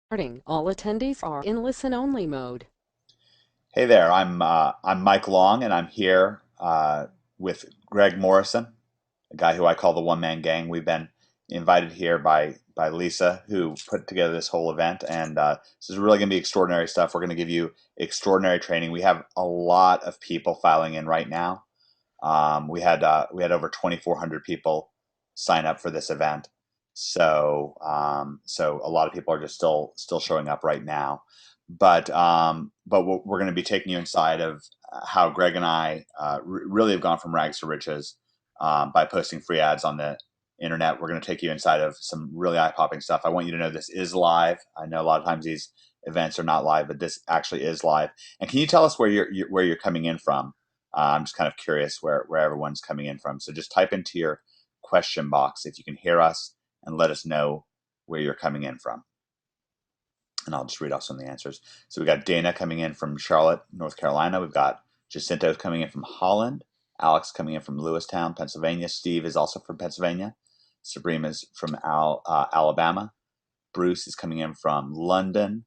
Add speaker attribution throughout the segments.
Speaker 1: Recording. All attendees are in listen-only mode.
Speaker 2: Hey there, I'm Mike Long, and I'm here with Greg Morrison, a guy who I call the One Man Gang. We've been invited here by Lisa, who put together this whole event, and this is really going to be extraordinary stuff. We're going to give you extraordinary training. We have a lot of people filing in right now. We had over 2,400 people sign up for this event, so a lot of people are just still showing up right now. But we're going to be taking you inside of how Greg and I really have gone from rags to riches by posting free ads on the internet. We're going to take you inside of some really eye-popping stuff. I want you to know this is live. I know a lot of times these events are not live, but this actually is live. And can you tell us where you're coming in from? I'm just kind of curious where everyone's coming in from. So just type into your question box if you can hear us and let us know where you're coming in from. And I'll just read off some of the answers. So we got Dana coming in from Charlotte, North Carolina. We've got Jacinto coming in from Holland. Alex coming in from Lewistown, Pennsylvania. Steve is also from Pennsylvania. Sabrina is from Alabama. Bruce is coming in from London.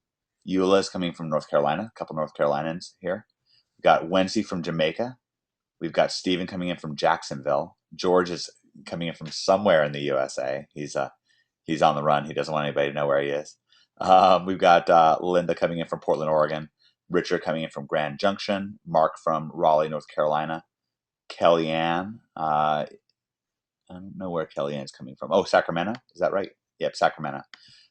Speaker 2: Eula is coming from North Carolina. A couple North Carolinians here. We've got Wency from Jamaica. We've got Steven coming in from Jacksonville. George is coming in from somewhere in the USA. He's on the run. He doesn't want anybody to know where he is. We've got Linda coming in from Portland, Oregon. Richard coming in from Grand Junction. Mark from Raleigh, North Carolina. Kellyanne. I don't know where Kellyanne's coming from. Oh, Sacramento. Is that right? Yep, Sacramento.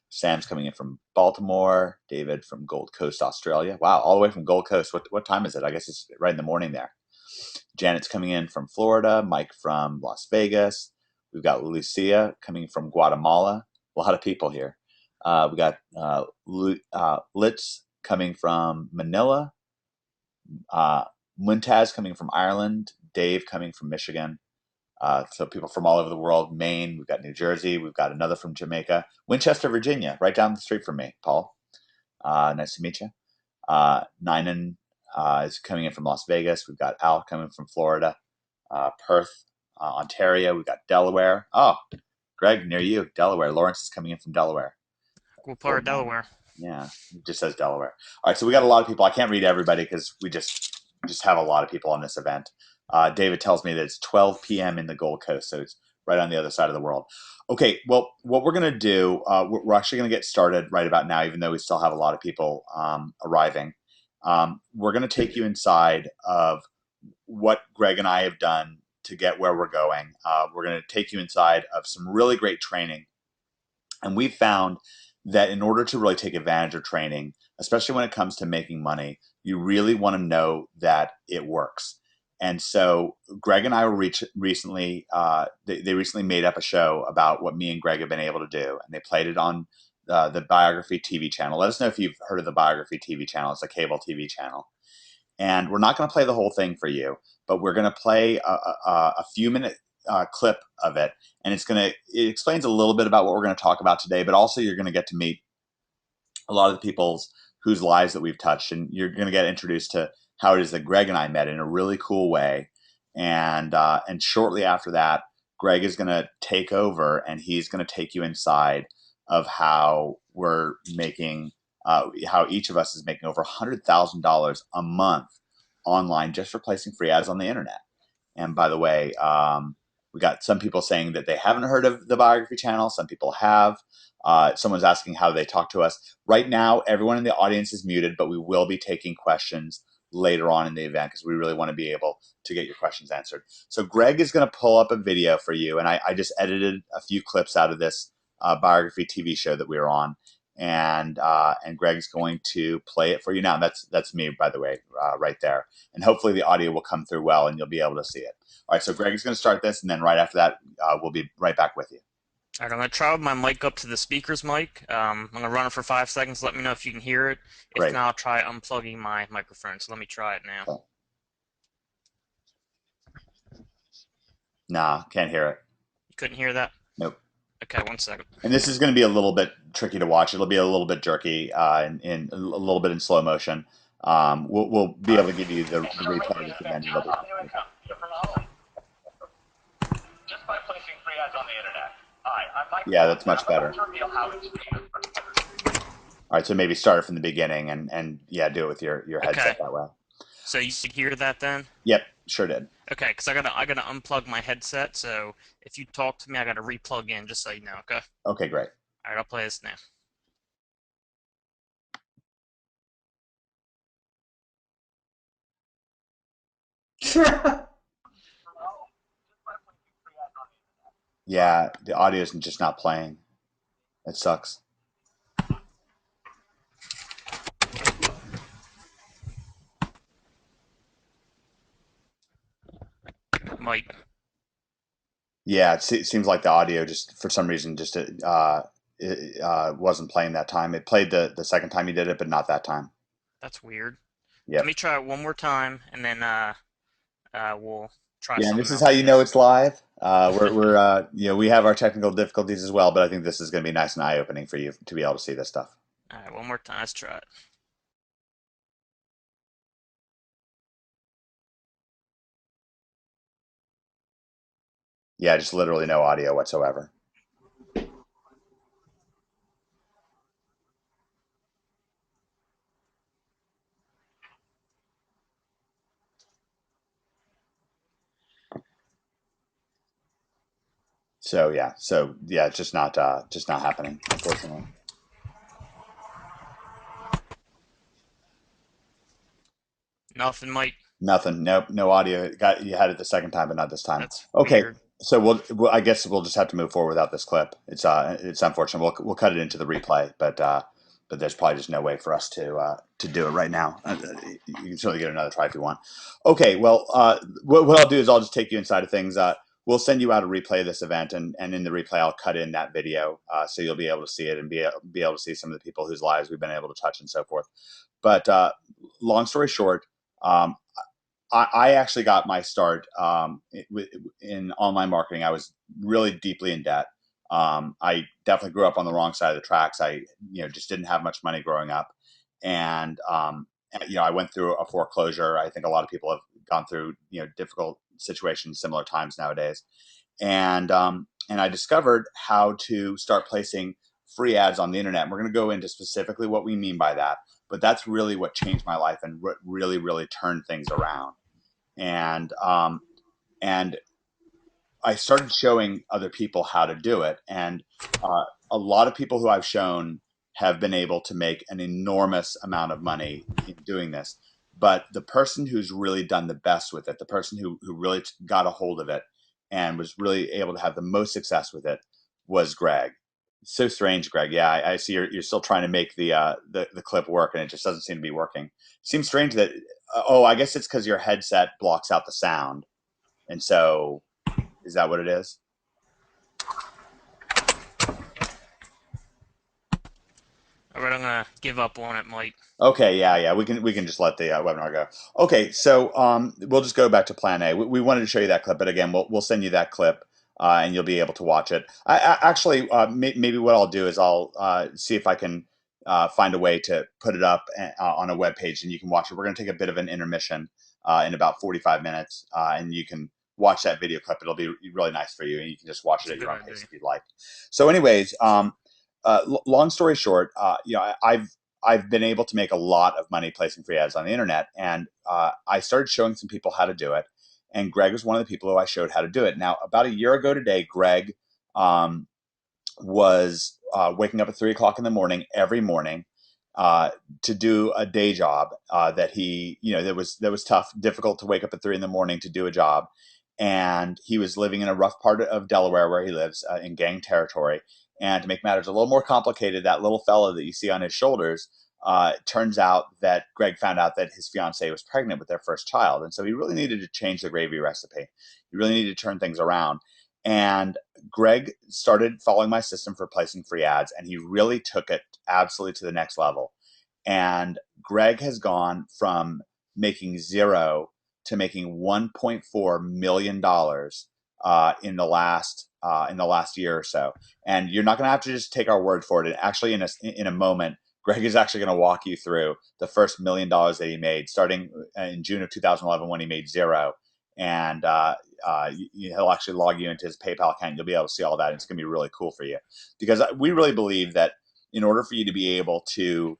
Speaker 2: Sam's coming in from Baltimore. David from Gold Coast, Australia. Wow, all the way from Gold Coast. What time is it? I guess it's right in the morning there. Janet's coming in from Florida. Mike from Las Vegas. We've got Lucia coming from Guatemala. A lot of people here. We got Litz coming from Manila. Muntaz coming from Ireland. Dave coming from Michigan. So people from all over the world. Maine. We've got New Jersey. We've got another from Jamaica. Winchester, Virginia, right down the street from me. Paul. Nice to meet you. Ninan is coming in from Las Vegas. We've got Al coming from Florida. Perth, Ontario. We've got Delaware. Oh, Greg, near you, Delaware. Lawrence is coming in from Delaware.
Speaker 3: Cool part
Speaker 2: Fort
Speaker 3: of
Speaker 2: Myers.
Speaker 3: Delaware.
Speaker 2: Yeah, it just says Delaware. All right, so we got a lot of people. I can't read everybody because we just have a lot of people on this event. David tells me that it's 12 p.m. in the Gold Coast, so it's right on the other side of the world. Okay, well, what we're going to do, we're actually going to get started right about now, even though we still have a lot of people arriving. We're going to take you inside of what Greg and I have done to get where we're going. We're going to take you inside of some really great training. And we've found that in order to really take advantage of training, especially when it comes to making money, you really want to know that it works. And so Greg and I were recently, they recently made up a show about what me and Greg have been able to do. And they played it on the Biography TV channel. Let us know if you've heard of the Biography TV channel. It's a cable TV channel. And we're not going to play the whole thing for you, but we're going to play a few minute clip of it, and it explains a little bit about what we're going to talk about today, but also you're going to get to meet a lot of the people's whose lives that we've touched, and you're going to get introduced to how it is that Greg and I met in a really cool way. And shortly after that, Greg is going to take over, and he's going to take you inside of how we're making how each of us is making over $100,000 a month online just for placing free ads on the internet. And by the way, we got some people saying that they haven't heard of the Biography channel. Some people have. Someone's asking how they talk to us. Right now, everyone in the audience is muted, but we will be taking questions later on in the event because we really want to be able to get your questions answered. So Greg is going to pull up a video for you, and I just edited a few clips out of this Biography TV show that we were on, and Greg's going to play it for you now. That's me, by the way, right there, and hopefully the audio will come through well, and you'll be able to see it. All right, so Greg's going to start this, and then right after that, we'll be right back with you.
Speaker 3: All right, I'm gonna try with my mic up to the speaker's mic. I'm gonna run it for 5 seconds. Let me know if you can hear it. If
Speaker 2: Great.
Speaker 3: not, I'll try unplugging my microphone. So let me try it now.
Speaker 2: Nah, can't hear it.
Speaker 3: You couldn't hear that?
Speaker 2: Nope.
Speaker 3: Okay, 1 second.
Speaker 2: And this is going to be a little bit tricky to watch. It'll be a little bit jerky and a little bit in slow motion. We'll be able to give you the replay of this event. It'll be just by placing free ads on the internet. Hi, I'm Mike. Yeah, that's much better. All right, so maybe start it from the beginning and yeah, do it with your
Speaker 3: Okay.
Speaker 2: headset that way.
Speaker 3: So you should hear that then?
Speaker 2: Yep, sure did.
Speaker 3: Okay, because I gotta unplug my headset, so if you talk to me, I gotta replug in, just so you know, okay?
Speaker 2: Okay, great.
Speaker 3: Alright, I'll play this now.
Speaker 2: Yeah, the audio is just not playing. It sucks.
Speaker 3: Mike.
Speaker 2: Yeah, it seems like the audio just for some reason just wasn't playing that time. It played the second time you did it, but not that time.
Speaker 3: That's weird. Let
Speaker 2: Yep.
Speaker 3: me try it one more time, and then we'll try
Speaker 2: Yeah, and
Speaker 3: something
Speaker 2: this is
Speaker 3: else
Speaker 2: how you
Speaker 3: again.
Speaker 2: know it's live. We're we have our technical difficulties as well, but I think this is going to be nice and eye opening for you to be able to see this stuff.
Speaker 3: Alright, one more time. Let's try it.
Speaker 2: Yeah, just literally no audio whatsoever. So yeah, it's just not happening, unfortunately.
Speaker 3: Nothing, Mike.
Speaker 2: Nothing. Nope. No audio. Got you had it the second time, but not this time.
Speaker 3: That's
Speaker 2: Okay.
Speaker 3: weird.
Speaker 2: So I guess we'll just have to move forward without this clip. It's unfortunate. We'll cut it into the replay, but there's probably just no way for us to do it right now. You can certainly get another try if you want. Okay. Well, what I'll do is I'll just take you inside of things. We'll send you out a replay of this event, and in the replay I'll cut in that video, so you'll be able to see it and be able to see some of the people whose lives we've been able to touch and so forth. But long story short. Um, I actually got my start in online marketing. I was really deeply in debt. I definitely grew up on the wrong side of the tracks. I, just didn't have much money growing up, and I went through a foreclosure. I think a lot of people have gone through, difficult situations, similar times nowadays, and I discovered how to start placing free ads on the internet. And we're going to go into specifically what we mean by that, but that's really what changed my life and really, really turned things around and I started showing other people how to do it, and a lot of people who I've shown have been able to make an enormous amount of money in doing this. But the person who's really done the best with it, the person who really got a hold of it and was really able to have the most success with it, was Greg. It's so strange, Greg. Yeah, I see you're still trying to make the clip work, and it just doesn't seem to be working. Seems strange that oh, I guess it's because your headset blocks out the sound, and so is that what it is?
Speaker 3: Alright, I'm gonna give up on it, Mike.
Speaker 2: Okay, yeah. We can just let the webinar go. Okay, so we'll just go back to Plan A. We wanted to show you that clip, but again, we'll send you that clip, and you'll be able to watch it. Actually, maybe what I'll do is I'll see if I can find a way to put it up on a web page, and you can watch it. We're going to take a bit of an intermission in about 45 minutes, and you can watch that video clip. It'll be really nice for you, and you can just watch
Speaker 3: It's
Speaker 2: it
Speaker 3: a
Speaker 2: at
Speaker 3: good
Speaker 2: your own pace
Speaker 3: idea.
Speaker 2: if you'd like. So, anyways, long story short, I've been able to make a lot of money placing free ads on the internet, and I started showing some people how to do it. And Greg was one of the people who I showed how to do it. Now, about a year ago today, Greg um, was waking up at 3 o'clock in the morning every morning uh, to do a day job that that was tough, difficult to wake up at 3 in the morning to do a job. And he was living in a rough part of Delaware where he lives in gang territory. And to make matters a little more complicated, that little fella that you see on his shoulders, turns out that Greg found out that his fiancee was pregnant with their first child. And so he really needed to change the gravy recipe. He really needed to turn things around. And Greg started following my system for placing free ads, and he really took it absolutely to the next level. And Greg has gone from making zero to making $1.4 million in the last year or so. And you're not going to have to just take our word for it. And actually, in a moment, Greg is actually going to walk you through the first $1 million that he made, starting in June of 2011 when he made zero. And he'll actually log you into his PayPal account. You'll be able to see all that. And it's going to be really cool for you because we really believe that in order for you to be able to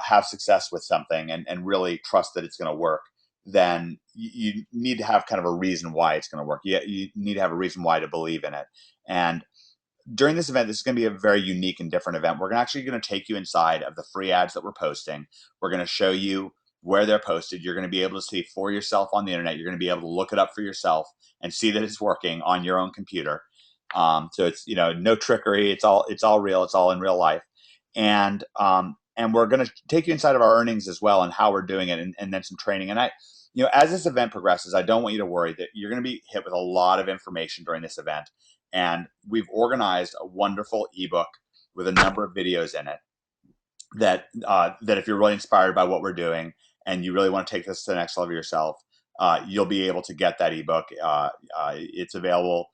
Speaker 2: have success with something and really trust that it's going to work, then you need to have kind of a reason why it's going to work. You need to have a reason why to believe in it. And during this event, this is going to be a very unique and different event. We're actually going to take you inside of the free ads that we're posting. We're going to show you where they're posted. You're going to be able to see for yourself on the internet. You're going to be able to look it up for yourself and see that it's working on your own computer. So it's, no trickery. It's all real. It's all in real life. And we're going to take you inside of our earnings as well and how we're doing it, and then some training. And as this event progresses, I don't want you to worry that you're going to be hit with a lot of information during this event. And we've organized a wonderful ebook with a number of videos in it that if you're really inspired by what we're doing and you really want to take this to the next level yourself, you'll be able to get that ebook. It's available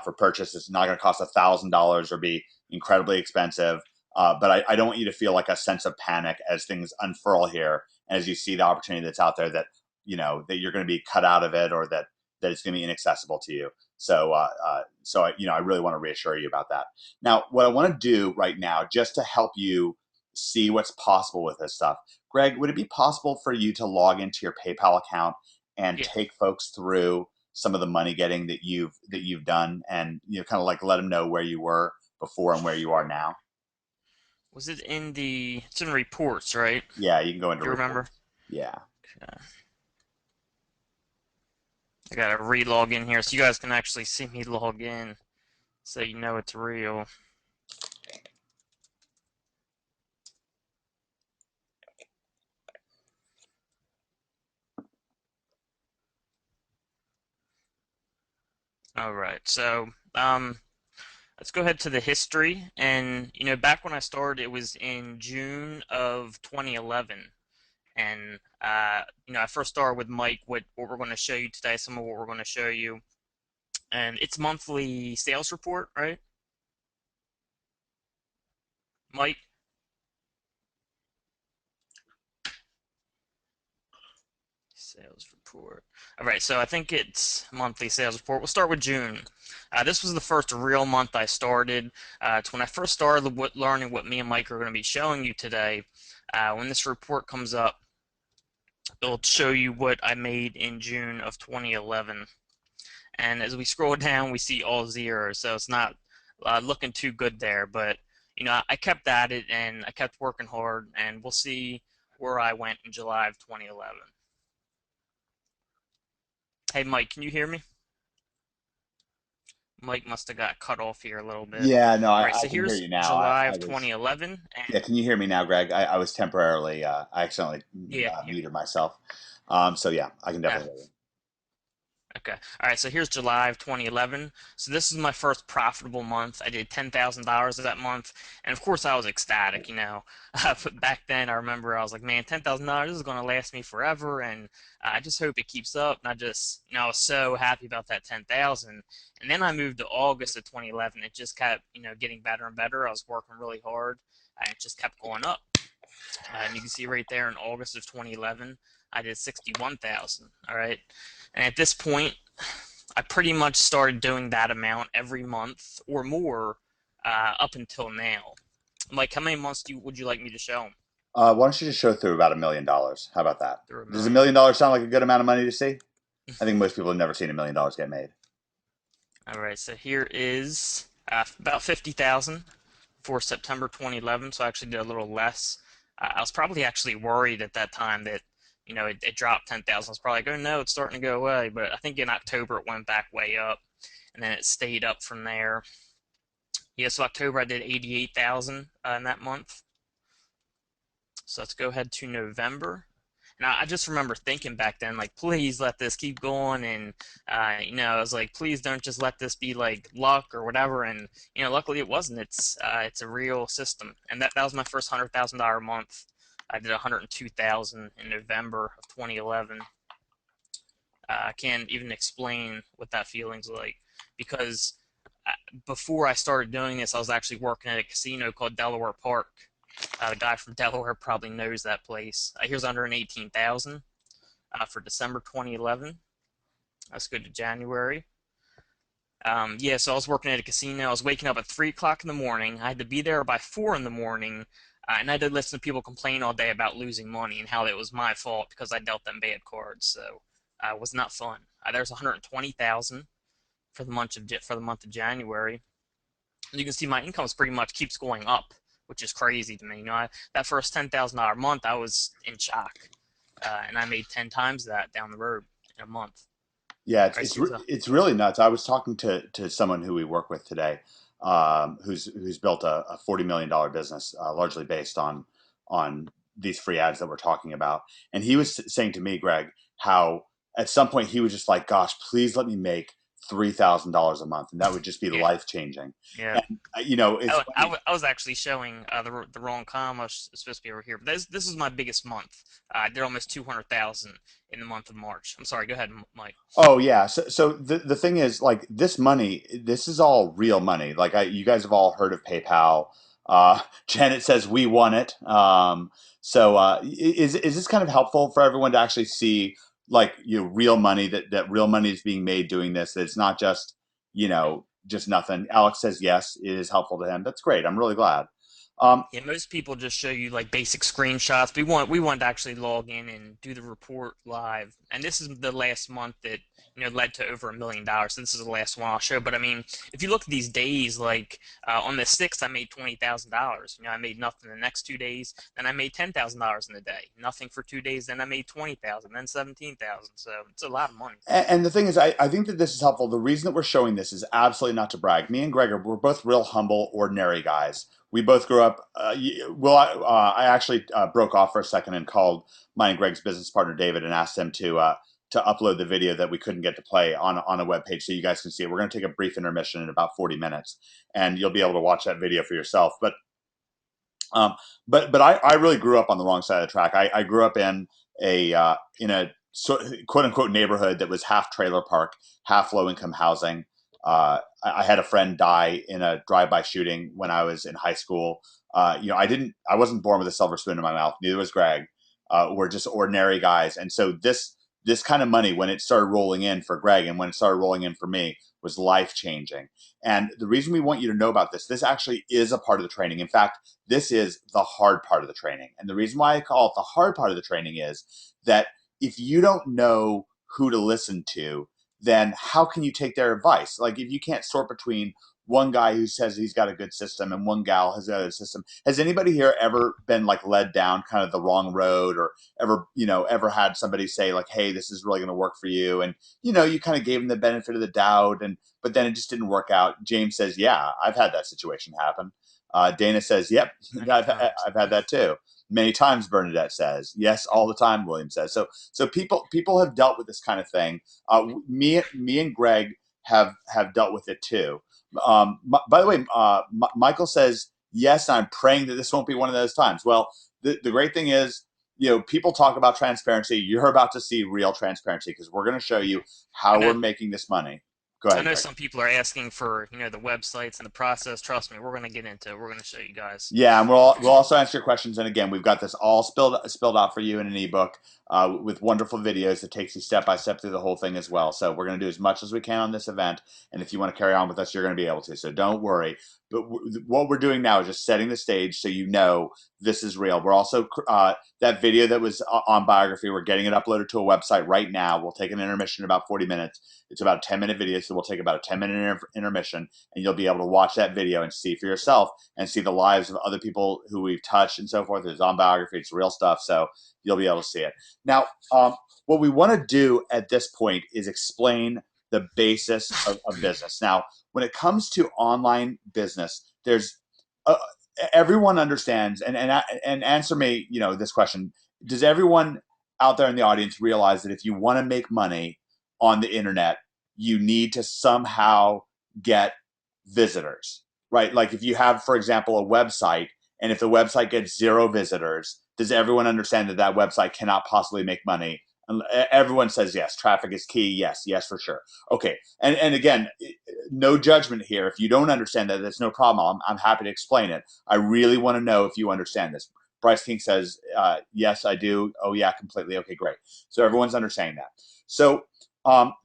Speaker 2: for purchase. It's not going to cost $1,000 or be incredibly expensive. But I don't want you to feel like a sense of panic as things unfurl here, as you see the opportunity that's out there that you're going to be cut out of it, or that it's going to be inaccessible to you. So I really want to reassure you about that. Now, what I want to do right now, just to help you see what's possible with this stuff, Greg, would it be possible for you to log into your PayPal account and
Speaker 3: Yeah.
Speaker 2: take folks through some of the money getting that you've done, and kind of like let them know where you were before and where you are now?
Speaker 3: Was it in the? It's in reports, right?
Speaker 2: Yeah, you can go into
Speaker 3: You remember?
Speaker 2: reports. Yeah.
Speaker 3: Okay. I gotta re-log in here so you guys can actually see me log in, so you know it's real. All right, so let's go ahead to the history. And back when I started, it was in June of 2011. And I first started with Mike. What we're going to show you today, some of what we're going to show you, and it's monthly sales report, right, Mike? Sales report. All right, so I think it's monthly sales report. We'll start with June. This was the first real month I started. It's when I first started learning what me and Mike are going to be showing you today. When this report comes up, it'll show you what I made in June of 2011. And as we scroll down, we see all zeros, so it's not looking too good there. But I kept at it and I kept working hard, and we'll see where I went in July of 2011. Hey, Mike, can you hear me? Mike must have got cut off here a little bit.
Speaker 2: Yeah, no,
Speaker 3: All right,
Speaker 2: I
Speaker 3: so
Speaker 2: can hear
Speaker 3: here's
Speaker 2: you now.
Speaker 3: July
Speaker 2: I
Speaker 3: of
Speaker 2: was.
Speaker 3: 2011,
Speaker 2: Yeah,
Speaker 3: and
Speaker 2: can you hear me now, Greg? I was temporarily, I accidentally
Speaker 3: yeah.
Speaker 2: muted myself. So yeah, I can definitely hear you.
Speaker 3: Okay. All right. So here's July of 2011. So this is my first profitable month. I did $10,000 that month, and of course I was ecstatic. But back then I remember I was like, man, $10,000 is going to last me forever, and I just hope it keeps up. And I was so happy about that 10,000. And then I moved to August of 2011. It just kept, getting better and better. I was working really hard, and it just kept going up. And you can see right there in August of 2011, I did 61,000. All right. And at this point, I pretty much started doing that amount every month or more up until now. Like, how many months would you like me to show them?
Speaker 2: Why don't you just show through about $1 million? How about that?
Speaker 3: Through a
Speaker 2: Does $1
Speaker 3: million?
Speaker 2: million sound like a good amount of money to see? I think most people have never seen $1 million get made.
Speaker 3: All right, so here is about 50,000 for September 2011. So I actually did a little less. I was probably actually worried at that time that it dropped 10,000. I was probably like, oh no, it's starting to go away. But I think in October it went back way up, and then it stayed up from there. Yeah, so October I did 88,000 in that month. So let's go ahead to November. And I just remember thinking back then, like, please let this keep going. And, I was like, please don't just let this be like luck or whatever. And, luckily it wasn't. It's a real system. And that was my first $100,000 month. I did 102,000 in November of 2011. I can't even explain what that feeling's like, because before I started doing this, I was actually working at a casino called Delaware Park. The guy from Delaware probably knows that place. Here's 118,000 for December 2011. Let's go to January. Yeah, so I was working at a casino. I was waking up at 3 o'clock in the morning. I had to be there by 4 in the morning, and I had to listen to people complain all day about losing money and how it was my fault because I dealt them bad cards. So it was not fun. There was 120,000 for the month of January. You can see my income's pretty much keeps going up, which is crazy to me. That first $10,000 month, I was in shock, and I made 10 times that down the road in a month.
Speaker 2: Yeah,
Speaker 3: All right, so here's a
Speaker 2: it's really nuts. I was talking to someone who we work with today, who's built a $40 million business, largely based on these free ads that we're talking about. And he was saying to me, Greg, how at some point he was just like, "Gosh, please let me make $3,000 a month, and that would just be
Speaker 3: yeah,
Speaker 2: life changing."
Speaker 3: yeah.
Speaker 2: And it's funny.
Speaker 3: I was actually showing the wrong column. I was supposed to be over here, but this is my biggest month. I did almost 200,000 in the month of March. I'm sorry. Go ahead, Mike.
Speaker 2: Oh yeah. So the thing is, like, this money, this is all real money. Like, you guys have all heard of PayPal. Janet says we won it. Is this kind of helpful for everyone to actually see, like, real money, that real money is being made doing this? That it's not just, just nothing. Alex says yes, it is helpful to him. That's great. I'm really glad. Um,
Speaker 3: Yeah, most people just show you like basic screenshots. We want to actually log in and do the report live. And this is the last month that led to over $1 million. So this is the last one I'll show. But I mean, if you look at these days, like on the 6th, I made $20,000. I made nothing the next 2 days. Then I made $10,000 in a day. Nothing for 2 days. Then I made 20,000. Then 17,000. So it's a lot of money.
Speaker 2: and the thing is, I think that this is helpful. The reason that we're showing this is absolutely not to brag. Me and Gregor, we're both real humble, ordinary guys. We both grew up. I actually broke off for a second and called my and Greg's business partner David and asked him to upload the video that we couldn't get to play on a web page so you guys can see it. We're going to take a brief intermission in about 40 minutes, and you'll be able to watch that video for yourself. Um, but I really grew up on the wrong side of the track. I grew up in a quote unquote neighborhood that was half trailer park, half low income housing. I had a friend die in a drive by shooting when I was in high school. I wasn't born with a silver spoon in my mouth. Neither was Greg. We're just ordinary guys, and so this kind of money, when it started rolling in for Greg and when it started rolling in for me, was life changing. And the reason we want you to know about this actually is a part of the training. In fact, this is the hard part of the training. And the reason why I call it the hard part of the training is that if you don't know who to listen to, then how can you take their advice? Like, if you can't sort between one guy who says he's got a good system and one gal has got a system, has anybody here ever been like led down kind of the wrong road, or ever had somebody say like, "Hey, this is really going to work for you," and you kind of gave them the benefit of the doubt, and but then it just didn't work out? James says, "Yeah, I've had that situation happen." Dana says, "Yep,
Speaker 3: Many
Speaker 2: I've
Speaker 3: times.
Speaker 2: I've had that too." Many times, Bernadette says, "Yes, all the time." William says, "So people have dealt with this kind of thing. Me and Greg have dealt with it too." By the way, Michael says, "Yes, I'm praying that this won't be one of those times." Well, the great thing is, people talk about transparency. You're about to see real transparency because we're going to show you
Speaker 3: I
Speaker 2: how
Speaker 3: know
Speaker 2: we're making this money. Go
Speaker 3: I
Speaker 2: ahead,
Speaker 3: know
Speaker 2: Greg.
Speaker 3: some people are asking for, the websites and the process. Trust me, we're going to get into it. We're going to show you guys.
Speaker 2: Yeah, and we'll also answer your questions. And again, we've got this all spilled out for you in an ebook, with wonderful videos that takes you step by step through the whole thing as well. So we're going to do as much as we can on this event, and if you want to carry on with us, you're going to be able to. So don't worry. But what we're doing now is just setting the stage so this is real. We're also that video that was on biography. We're getting it uploaded to a website right now. We'll take an intermission in about 40 minutes. It's about a 10-minute video, so we'll take about a 10-minute intermission, and you'll be able to watch that video and see for yourself and see the lives of other people who we've touched and so forth. It's on biography, it's real stuff, so you'll be able to see it. Now, what we want to do at this point is explain the basis of business. Now, when it comes to online business, there's uh, everyone understands, and answer me, this question: does everyone out there in the audience realize that if you want to make money on the internet, you need to somehow get visitors, right? Like, if you have, for example, a website, and if the website gets zero visitors, does everyone understand that that website cannot possibly make money? And everyone says yes. Traffic is key. Yes, yes, for sure. Okay, and again, no judgment here. If you don't understand that, that's no problem. I'm happy to explain it. I really want to know if you understand this. Bryce King says, yes, I do. Oh, yeah, completely. Okay, great. So everyone's understanding that. So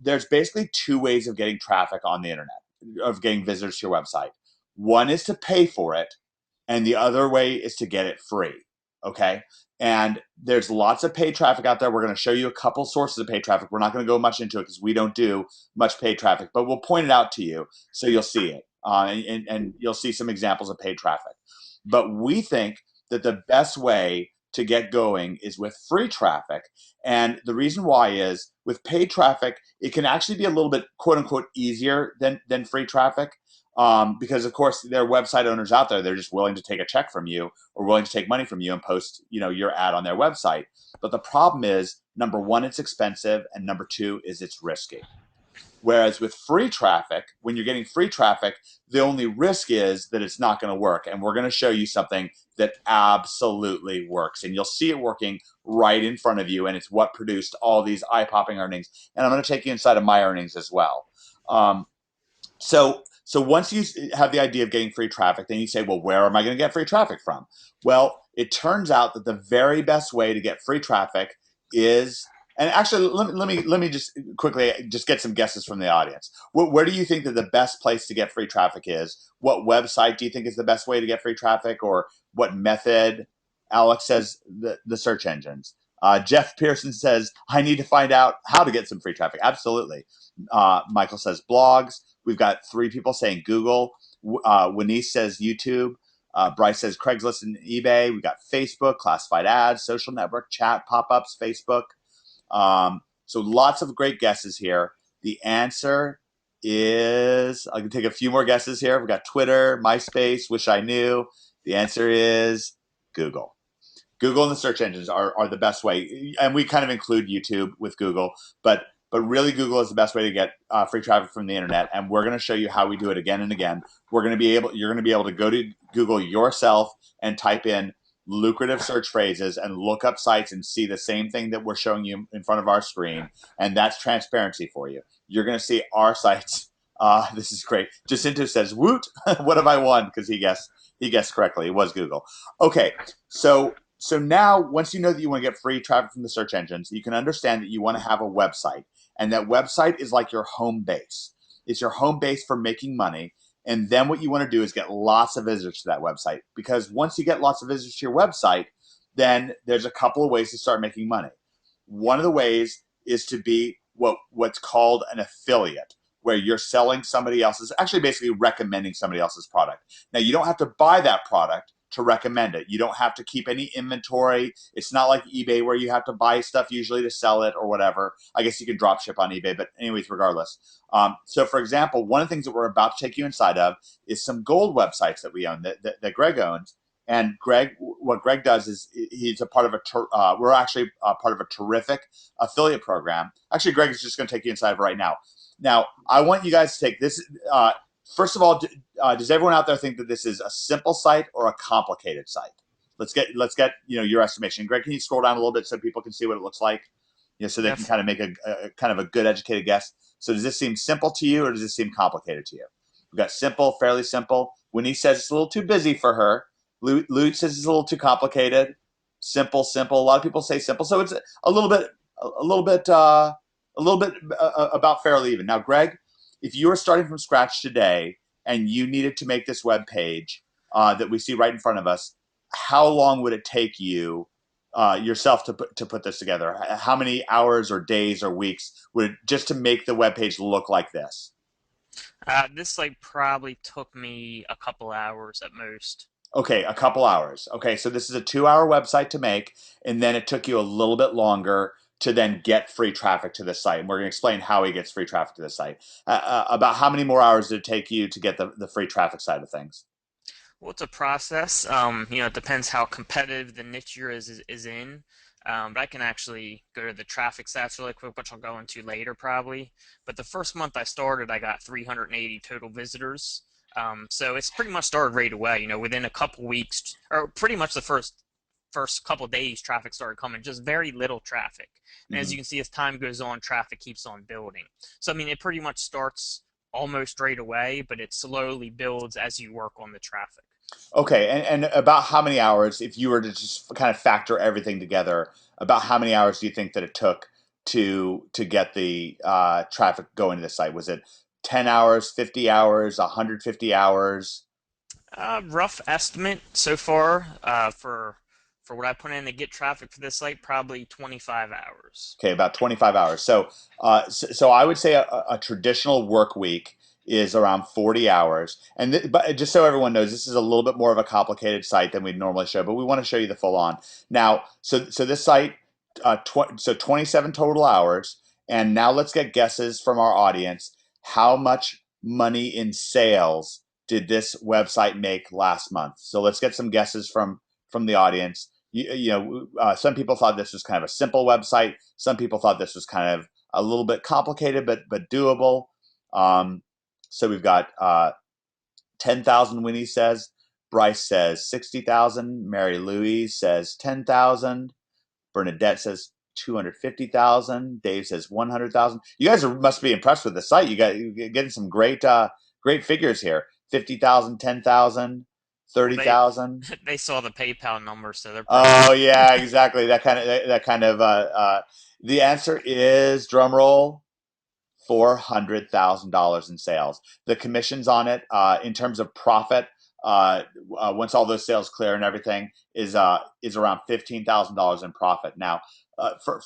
Speaker 2: there's basically two ways of getting traffic on the internet. of getting visitors to your website. One is to pay for it, and the other way is to get it free. Okay. And there's lots of paid traffic out there. We're going to show you a couple sources of paid traffic. We're not going to go much into it because we don't do much paid traffic, but we'll point it out to you so you'll see it. And you'll see some examples of paid traffic. But we think that the best way to get going is with free traffic. And the reason why is with paid traffic, it can actually be a little bit quote unquote easier than free traffic. Because of course there are website owners out there, they're just willing to take a check from you or willing to take money from you and post, your ad on their website. But the problem is, number one, it's expensive, and number two is it's risky. Whereas with free traffic, when you're getting free traffic, the only risk is that it's not going to work. And we're going to show you something that absolutely works. And you'll see it working right in front of you. And it's what produced all these eye-popping earnings. And I'm going to take you inside of my earnings as well. So once you have the idea of getting free traffic, then you say, well, where am I going to get free traffic from? Well, it turns out that the very best way to get free traffic is, and actually, let me just quickly just get some guesses from the audience. Where do you think that the best place to get free traffic is? What website do you think is the best way to get free traffic, or what method? Alex says the search engines. Jeff Pearson says, I need to find out how to get some free traffic. Absolutely. Michael says blogs. We've got 3 people saying Google. Wanice says YouTube. Bryce says Craigslist and eBay. We've got Facebook, classified ads, social network, chat, pop-ups, Facebook. So lots of great guesses here. The answer is, I can take a few more guesses here. We've got Twitter, MySpace, Wish I Knew. The answer is Google. Google and the search engines are the best way, and we kind of include YouTube with Google, but really Google is the best way to get free traffic from the internet, and we're going to show you how we do it again and again. You're going to be able to go to Google yourself and type in lucrative search phrases and look up sites and see the same thing that we're showing you in front of our screen, and that's transparency for you. You're going to see our sites. This is great. Jacinto says, "Woot! What have I won?" Because he guessed correctly. It was Google. Okay, so now, once you know that you want to get free traffic from the search engines, you can understand that you want to have a website. And that website is like your home base. It's your home base for making money. And then what you want to do is get lots of visitors to that website. Because once you get lots of visitors to your website, then there's a couple of ways to start making money. One of the ways is to be what's called an affiliate, where you're selling somebody else's, actually basically recommending somebody else's product. Now, you don't have to buy that product to recommend it. You don't have to keep any inventory. It's not like eBay where you have to buy stuff usually to sell it or whatever. I guess you can drop ship on eBay, but anyways, regardless. So for example, one of the things that we're about to take you inside of is some gold websites that we own that Greg owns. And what Greg does is he's a part of we're actually a part of a terrific affiliate program. Actually, Greg is just going to take you inside of it right now. Now, I want you guys to take this. First of all, does everyone out there think that this is a simple site or a complicated site? Let's get your estimation. Greg, can you scroll down a little bit so people can see what it looks like? So they can kind of make a kind of a good educated guess. So does this seem simple to you, or does this seem complicated to you? We've got simple, fairly simple. Winnie says it's a little too busy for her. Lute says it's a little too complicated. Simple. A lot of people say simple, so it's a little bit about fairly even. Now, Greg, if you were starting from scratch today and you needed to make this web page that we see right in front of us, how long would it take you yourself to put this together? How many hours or days or weeks would it just to make the web page look like this?
Speaker 3: This probably took me a couple hours at most.
Speaker 2: Okay, a couple hours. Okay, so this is a 2-hour website to make, and then it took you a little bit longer to then get free traffic to the site. And we're going to explain how he gets free traffic to the site. About how many more hours did it take you to get the free traffic side of things?
Speaker 3: Well, it's a process. It depends how competitive the niche you're is in. But I can actually go to the traffic stats really quick, which I'll go into later probably. But the first month I started, I got 380 total visitors. So it's pretty much started right away. Within a couple weeks, or pretty much the first couple days, traffic started coming. Just very little traffic. And as you can see, as time goes on, traffic keeps on building. So it pretty much starts almost right away, but it slowly builds as you work on the traffic.
Speaker 2: Okay, and about how many hours, if you were to just kind of factor everything together, about how many hours do you think that it took to get the traffic going to the site? Was it 10 hours, 50 hours, 150 hours?
Speaker 3: Rough estimate so far for what I put in to get traffic for this site, probably 25 hours.
Speaker 2: Okay, about 25 hours. So I would say a traditional work week is around 40 hours. And but just so everyone knows, this is a little bit more of a complicated site than we'd normally show, but we want to show you the full on. Now, so this site, so 27 total hours. And now let's get guesses from our audience. How much money in sales did this website make last month? So let's get some guesses from the audience. Some people thought this was kind of a simple website. Some people thought this was kind of a little bit complicated, but doable. So we've got 10,000. Winnie says. Bryce says 60,000. Mary Louise says 10,000. Bernadette says 250,000. Dave says 100,000. You guys must be impressed with the site. You're getting some great figures here. 50,000, 10,000.
Speaker 3: Well,
Speaker 2: 30,000.
Speaker 3: they saw the PayPal number, so they're
Speaker 2: Oh yeah, exactly. That kind of. The answer is drum roll. $400,000 in sales. The commissions on it, in terms of profit, once all those sales clear and everything, is around $15,000 in profit. Now, for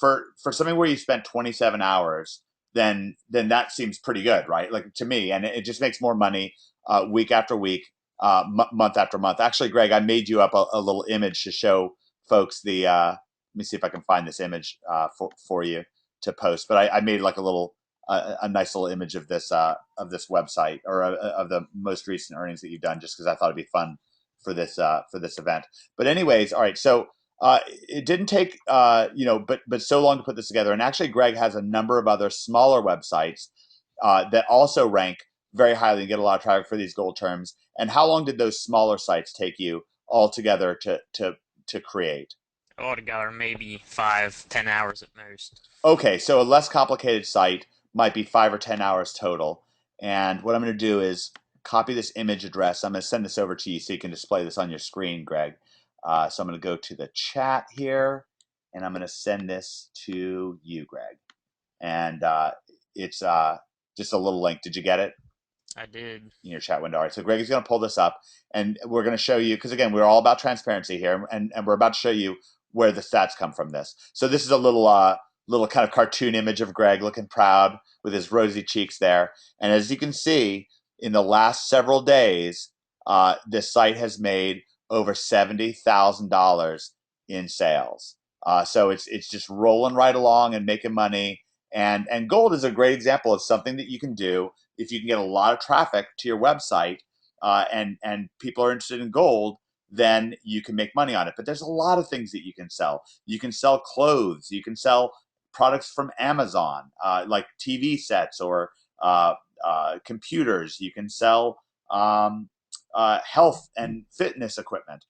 Speaker 2: something where you spent 27 hours, then that seems pretty good, right? Like to me, and it just makes more money week after week, month after month. Actually, Greg, I made you up a little image to show folks the. Let me see if I can find this image for you to post. But I made like a nice little image of this website, or of the most recent earnings that you've done, just because I thought it'd be fun for this event. But anyways, all right. So it didn't take but so long to put this together. And actually, Greg has a number of other smaller websites that also rank very highly and get a lot of traffic for these gold terms. And how long did those smaller sites take you altogether to create?
Speaker 3: altogether maybe 5, 10 hours at most.
Speaker 2: Okay, so a less complicated site might be 5 or 10 hours total. And what I'm going to do is copy this image address. I'm going to send this over to you so you can display this on your screen, Greg. So I'm going to go to the chat here, and I'm going to send this to you, Greg. And it's just a little link. Did you get it
Speaker 3: I did.
Speaker 2: in your chat window? All right, so Greg is going to pull this up, and we're going to show you, because again, we're all about transparency here, and we're about to show you where the stats come from this. So this is a little kind of cartoon image of Greg looking proud with his rosy cheeks there. And as you can see, in the last several days, this site has made over $70,000 in sales. So it's just rolling right along and making money. And gold is a great example of something that you can do if you can get a lot of traffic to your website, and people are interested in gold. Then you can make money on it. But there's a lot of things that you can sell. You can sell clothes. You can sell products from Amazon, like TV sets or computers. You can sell health and fitness equipment.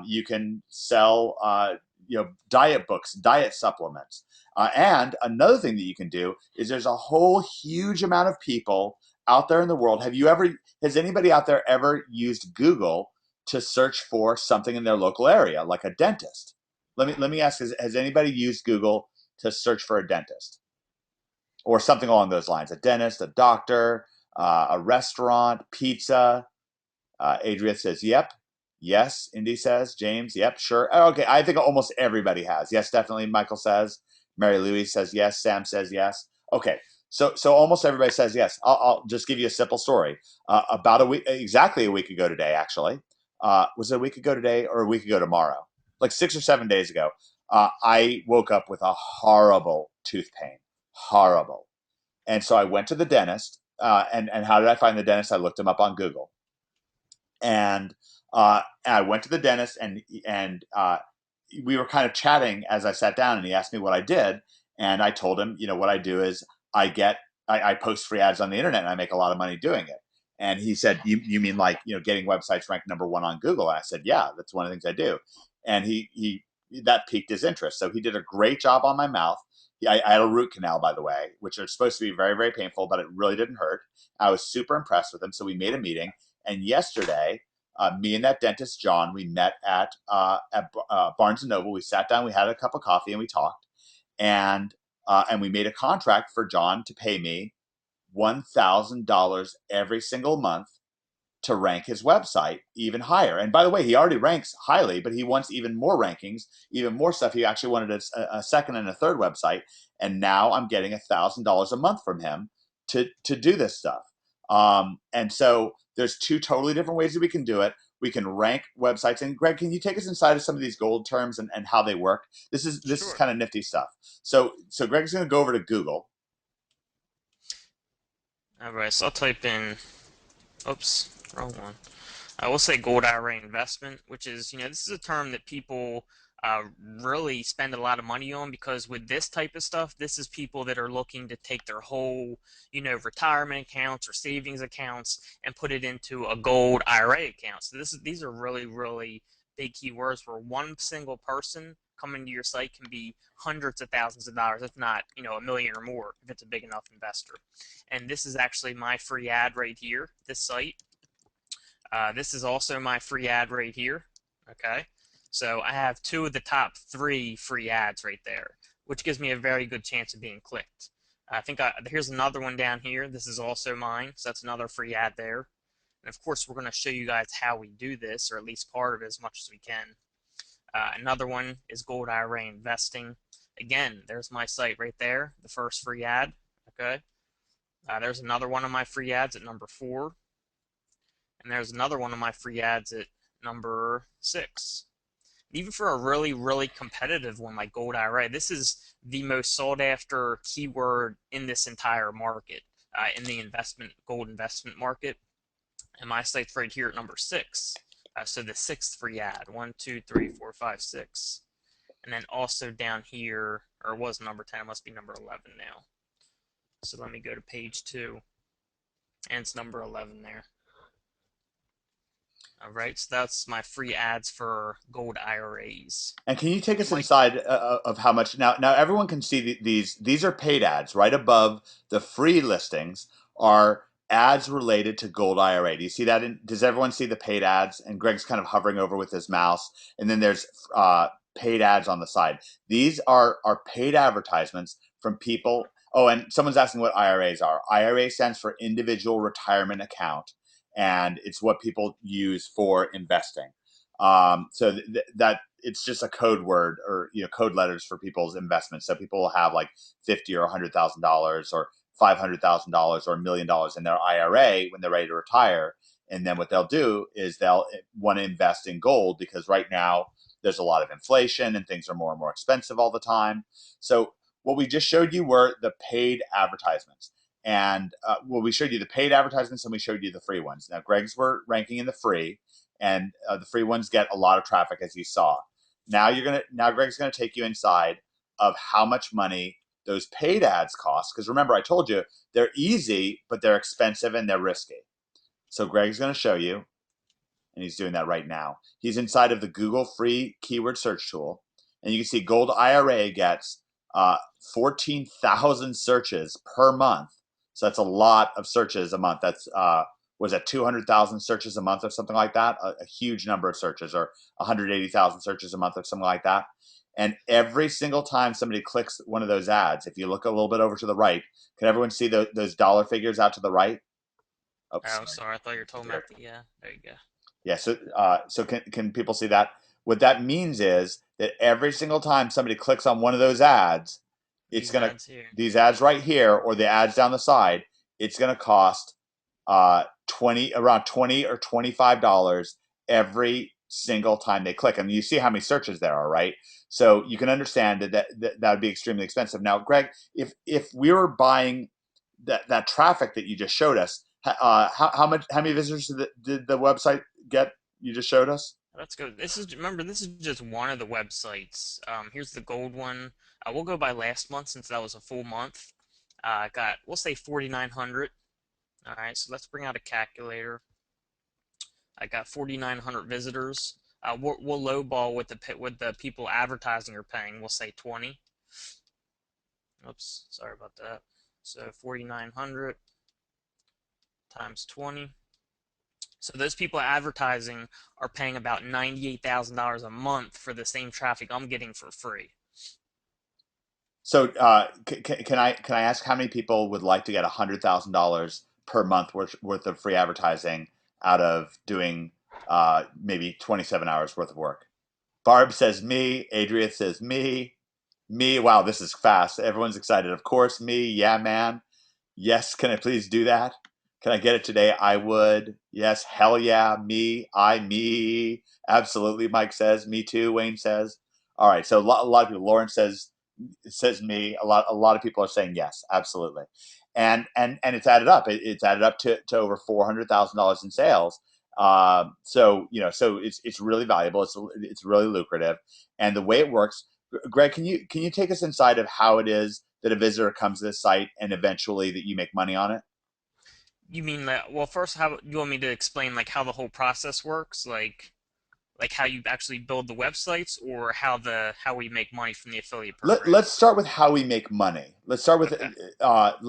Speaker 2: You can sell diet books, diet supplements. And another thing that you can do is there's a whole huge amount of people out there in the world. Has anybody out there ever used Google to search for something in their local area, like a dentist? Let me ask: has anybody used Google to search for a dentist or something along those lines? A dentist, a doctor, a restaurant, pizza. Adria says, "Yep." Yes, Indy says. James, yep, sure. Okay, I think almost everybody has. Yes, definitely. Michael says. Mary Louise says yes. Sam says yes. Okay, so almost everybody says yes. I'll just give you a simple story. About exactly a week ago today, actually. Was it a week ago today or a week ago tomorrow? Like 6 or 7 days ago, I woke up with a horrible tooth pain. Horrible. And so I went to the dentist. And how did I find the dentist? I looked him up on Google. And I went to the dentist, and we were kind of chatting as I sat down, and he asked me what I did, and I told him, what I do is I post free ads on the internet, and I make a lot of money doing it. And he said, "You mean like getting websites ranked #1 on Google?" And I said, "Yeah, that's one of the things I do." And he that piqued his interest, so he did a great job on my mouth. I had a root canal, by the way, which are supposed to be very, very painful, but it really didn't hurt. I was super impressed with him, so we made a meeting. And yesterday, me and that dentist, John, we met at Barnes and Noble. We sat down, we had a cup of coffee, and we talked. And we made a contract for John to pay me $1,000 every single month to rank his website even higher. And by the way, he already ranks highly, but he wants even more rankings, even more stuff. He actually wanted a second and a third website, and now I'm getting $1,000 a month from him to do this stuff. And so there's two totally different ways that we can do it. We can rank websites. And Greg, can you take us inside of some of these gold terms and how they work? This is
Speaker 3: Sure.
Speaker 2: kind of nifty stuff. So Greg's going to go over to Google.
Speaker 3: All right, so I'll type in, oops, wrong one. I will say gold IRA investment, which is, this is a term that people really spend a lot of money on, because with this type of stuff, this is people that are looking to take their whole, retirement accounts or savings accounts and put it into a gold IRA account. So these are really, really big keywords where one single person coming to your site can be hundreds of thousands of dollars, if not, $1 million or more, if it's a big enough investor. And this is actually my free ad right here, this site. This is also my free ad right here. Okay, so I have two of the top 3 free ads right there, which gives me a very good chance of being clicked. I think here's another one down here. This is also mine, so that's another free ad there. And of course, we're going to show you guys how we do this, or at least part of it as much as we can. Another one is Gold IRA Investing. Again, there's my site right there, the first free ad. Okay, there's another one of my free ads at number 4. And there's another one of my free ads at number 6. Even for a really, really competitive one like Gold IRA, this is the most sought after keyword in this entire market, in the gold investment market. And my site's right here at number 6. So the 6th free ad, 1, 2, 3, 4, 5, 6. And then also down here, or it was number 10, it must be number 11 now. So let me go to page 2, and it's number 11 there. All right, so that's my free ads for gold IRAs.
Speaker 2: And can you take us inside of how much now? Now everyone can see these are paid ads. Right above the free listings are ads related to gold IRA. Do you see that? Does everyone see the paid ads? And Greg's kind of hovering over with his mouse. And then there's paid ads on the side. These are paid advertisements from people. Oh, and someone's asking what IRAs are. IRA stands for Individual Retirement Account, and it's what people use for investing. So that it's just a code word, or code letters for people's investments. So people will have like $50,000 or $100,000 or $500,000 or $1 million in their IRA when they're ready to retire. And then what they'll do is they'll want to invest in gold, because right now there's a lot of inflation and things are more and more expensive all the time. So what we just showed you were the paid advertisements. And we showed you the paid advertisements and we showed you the free ones. Now, Greg's were ranking in the free, and the free ones get a lot of traffic, as you saw. Now Greg's gonna take you inside of how much money those paid ads cost. Because remember, I told you they're easy, but they're expensive and they're risky. So Greg's gonna show you, and he's doing that right now. He's inside of the Google free keyword search tool, and you can see Gold IRA gets 14,000 searches per month. So that's a lot of searches a month. That's was that 200,000 searches a month or something like that? A huge number of searches, or 180,000 searches a month or something like that. And every single time somebody clicks one of those ads, if you look a little bit over to the right, can everyone see those dollar figures out to the right?
Speaker 3: Oh, sorry, I thought you were talking about the, there you go.
Speaker 2: Yeah, so can people see that? What that means is that every single time somebody clicks on one of those ads, it's gonna these ads right here, or the ads down the side, it's gonna cost around $20 or $25 every single time they click. And you see how many searches there are, right? So you can understand that would be extremely expensive. Now, Greg, if we were buying that traffic that you just showed us, how many visitors did the website get you just showed us?
Speaker 3: Let's go. Remember, this is just one of the websites. Here's the gold one. We'll go by last month since that was a full month. We'll say 4,900. All right, so let's bring out a calculator. I got 4,900 visitors. We'll lowball with the people advertising are paying. We'll say 20. Oops, sorry about that. So 4,900 times 20. So those people advertising are paying about $98,000 a month for the same traffic I'm getting for free.
Speaker 2: So can I ask how many people would like to get $100,000 per month worth of free advertising out of doing maybe 27 hours worth of work? Barb says me. Adria says me. Me. Wow, this is fast. Everyone's excited. Of course, me. Yeah, man. Yes, can I please do that? Can I get it today? I would. Yes, hell yeah, me, me. Absolutely, Mike says. Me too, Wayne says. All right, so a lot of people. Lauren says me. A lot of people are saying yes, absolutely, and it's added up. It's added up to over $400,000 in sales. So so it's really valuable. It's really lucrative, and the way it works. Greg, can you take us inside of how it is that a visitor comes to this site and eventually that you make money on it?
Speaker 3: You mean that? Well, first, how you want me to explain like how the whole process works, like how you actually build the websites, or how we make money from the affiliate program?
Speaker 2: Let's start with how we make money. Let's start with
Speaker 3: Okay.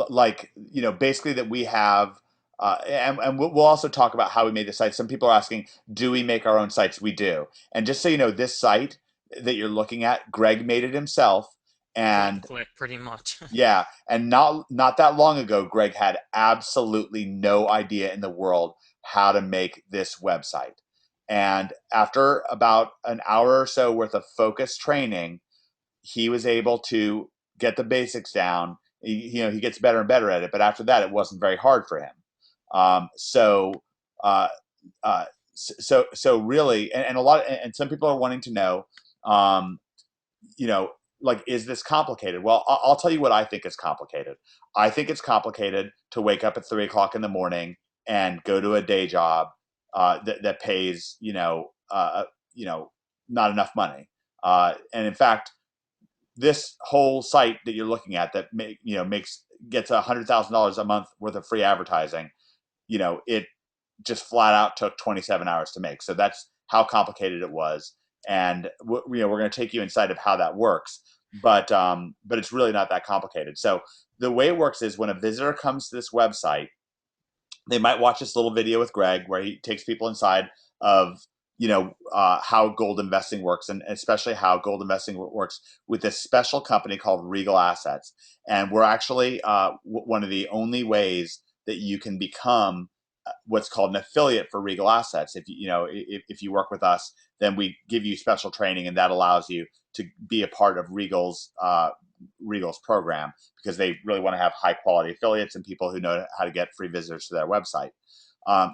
Speaker 2: like basically that we have and we'll also talk about how we made the site. Some people are asking, do we make our own sites? We do. And just so you know, this site that you're looking at, Greg made it himself.
Speaker 3: Point and
Speaker 2: And
Speaker 3: click, pretty much.
Speaker 2: yeah, and not that long ago, Greg had absolutely no idea in the world how to make this website. And after about an hour or so worth of focused training, he was able to get the basics down. He gets better and better at it, but after that, it wasn't very hard for him. So, uh, uh, so really, and a lot, and some people are wanting to know, um, you know, like, is this complicated? Well, I'll tell you what I think is complicated. I think it's complicated to wake up at 3 o'clock in the morning and go to a day job that pays, not enough money. And in fact, this whole site that you're looking at that makes gets $100,000 a month worth of free advertising. It just flat out took 27 hours to make. So that's how complicated it was, and we're going to take you inside of how that works. But it's really not that complicated. So the way it works is when a visitor comes to this website, they might watch this little video with Greg where he takes people inside of how gold investing works, and especially how gold investing works with this special company called Regal Assets. And we're actually one of the only ways that you can become what's called an affiliate for Regal Assets. If you work with us, then we give you special training, and that allows you to be a part of Regal's program, because they really want to have high quality affiliates and people who know how to get free visitors to their website.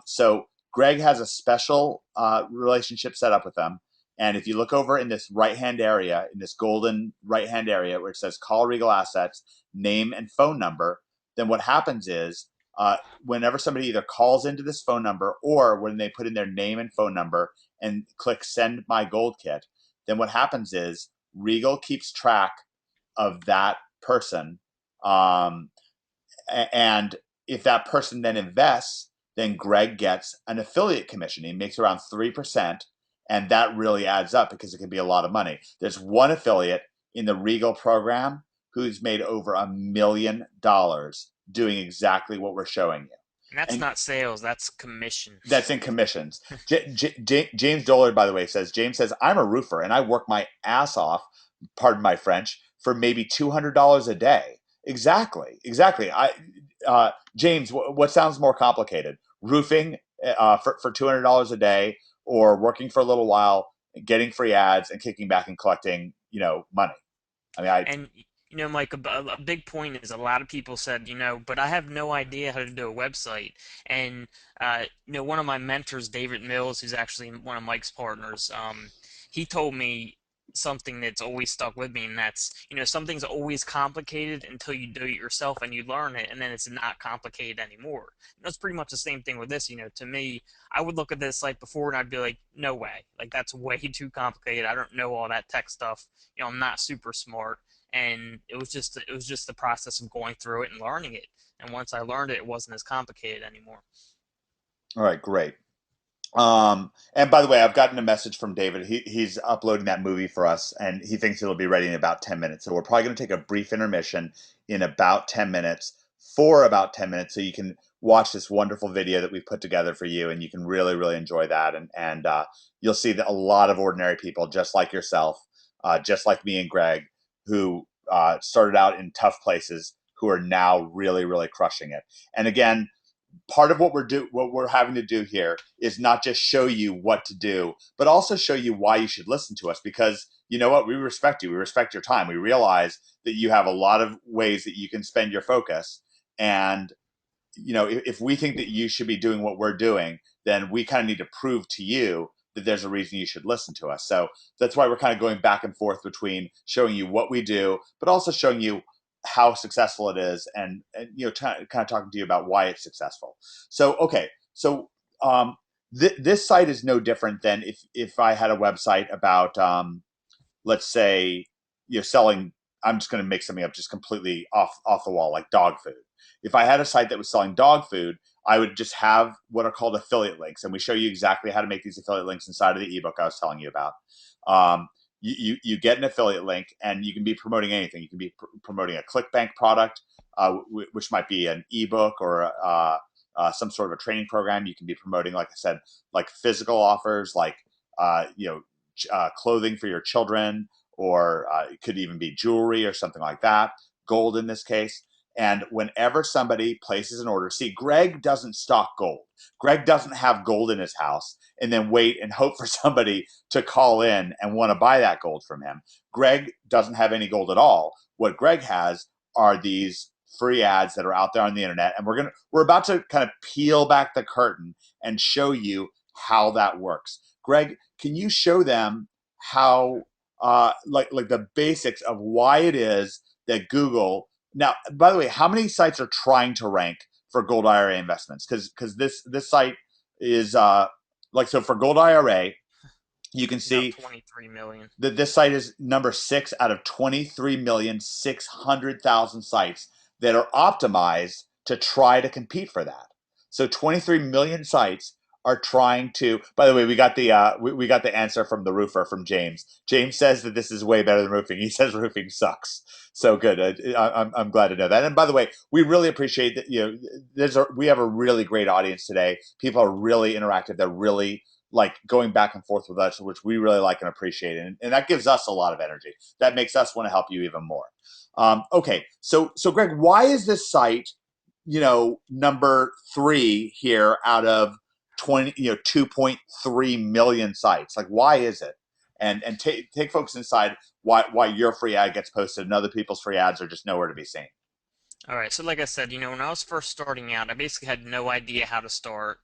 Speaker 2: So Greg has a special relationship set up with them. And if you look over in this right hand area, in this golden right hand area where it says call Regal Assets, name and phone number, then what happens is whenever somebody either calls into this phone number or when they put in their name and phone number and click send my gold kit, then what happens is Regal keeps track of that person. Um, and if that person then invests, then Greg gets an affiliate commission. He makes around 3%. And that really adds up because it can be a lot of money. There's one affiliate in the Regal program who's made over $1 million doing exactly what we're showing you.
Speaker 3: And that's
Speaker 2: And
Speaker 3: not sales, that's commission.
Speaker 2: that's in commissions. James Dollard, by the way, James says, I'm a roofer and I work my ass off, pardon my French, for maybe $200 a day. Exactly. James, what sounds more complicated? Roofing for $200 a day, or working for a little while, getting free ads and kicking back and collecting, money. I mean, I
Speaker 3: And Mike, a big point is a lot of people said, but I have no idea how to do a website. And one of my mentors, David Mills, who's actually one of Mike's partners, he told me something that's always stuck with me, and that's, something's always complicated until you do it yourself and you learn it, and then it's not complicated anymore. It's pretty much the same thing with this. To me, I would look at this like before and I'd be like, no way, like that's way too complicated. I don't know all that tech stuff. I'm not super smart, and it was just the process of going through it and learning it. And once I learned it, it wasn't as complicated anymore.
Speaker 2: All right, great. And by the way, I've gotten a message from David. He's uploading that movie for us, and he thinks it'll be ready in about 10 minutes. So we're probably going to take a brief intermission in about 10 minutes, for about 10 minutes, so you can watch this wonderful video that we've put together for you, and you can really, really enjoy that. And you'll see that a lot of ordinary people, just like yourself, just like me and Greg, who started out in tough places who are now really, really crushing it. And again, part of what we're having to do here is not just show you what to do, but also show you why you should listen to us. Because you know what, we respect you. We respect your time. We realize that you have a lot of ways that you can spend your focus, and if we think that you should be doing what we're doing, then we kind of need to prove to you that there's a reason you should listen to us. So that's why we're kind of going back and forth between showing you what we do, but also showing you how successful it is, and kind of talking to you about why it's successful. So okay, so this site is no different than if I had a website about let's say selling. I'm just going to make something up just completely off the wall, like dog food. If I had a site that was selling dog food, I would just have what are called affiliate links, and we show you exactly how to make these affiliate links inside of the ebook I was telling you about. You get an affiliate link, and you can be promoting anything. You can be promoting a ClickBank product, which might be an ebook or some sort of a training program. You can be promoting, like I said, like physical offers, like clothing for your children, or it could even be jewelry or something like that, gold in this case. And whenever somebody places an order, see, Greg doesn't stock gold. Greg doesn't have gold in his house and then wait and hope for somebody to call in and want to buy that gold from him. Greg doesn't have any gold at all. What Greg has are these free ads that are out there on the internet, and we're about to kind of peel back the curtain and show you how that works. Greg, can you show them how like the basics of why it is that Google now, by the way, how many sites are trying to rank for Gold IRA investments? Because this site is so for Gold IRA, you can
Speaker 3: About
Speaker 2: see
Speaker 3: 23 million.
Speaker 2: that this site is number 6 out of 23,600,000 sites that are optimized to try to compete for that. So 23 million sites are trying to. By the way, we got the answer from the roofer, from James. James says that this is way better than roofing. He says roofing sucks. So good. I'm glad to know that. And by the way, we really appreciate that. We have a really great audience today. People are really interactive. They're really like going back and forth with us, which we really like and appreciate. And that gives us a lot of energy. That makes us want to help you even more. Okay. So Greg, why is this site, number 3 here out of 2.3 million sites? Like, why is it? And take folks inside why your free ad gets posted and other people's free ads are just nowhere to be seen.
Speaker 3: All right, so like I said, when I was first starting out, I basically had no idea how to start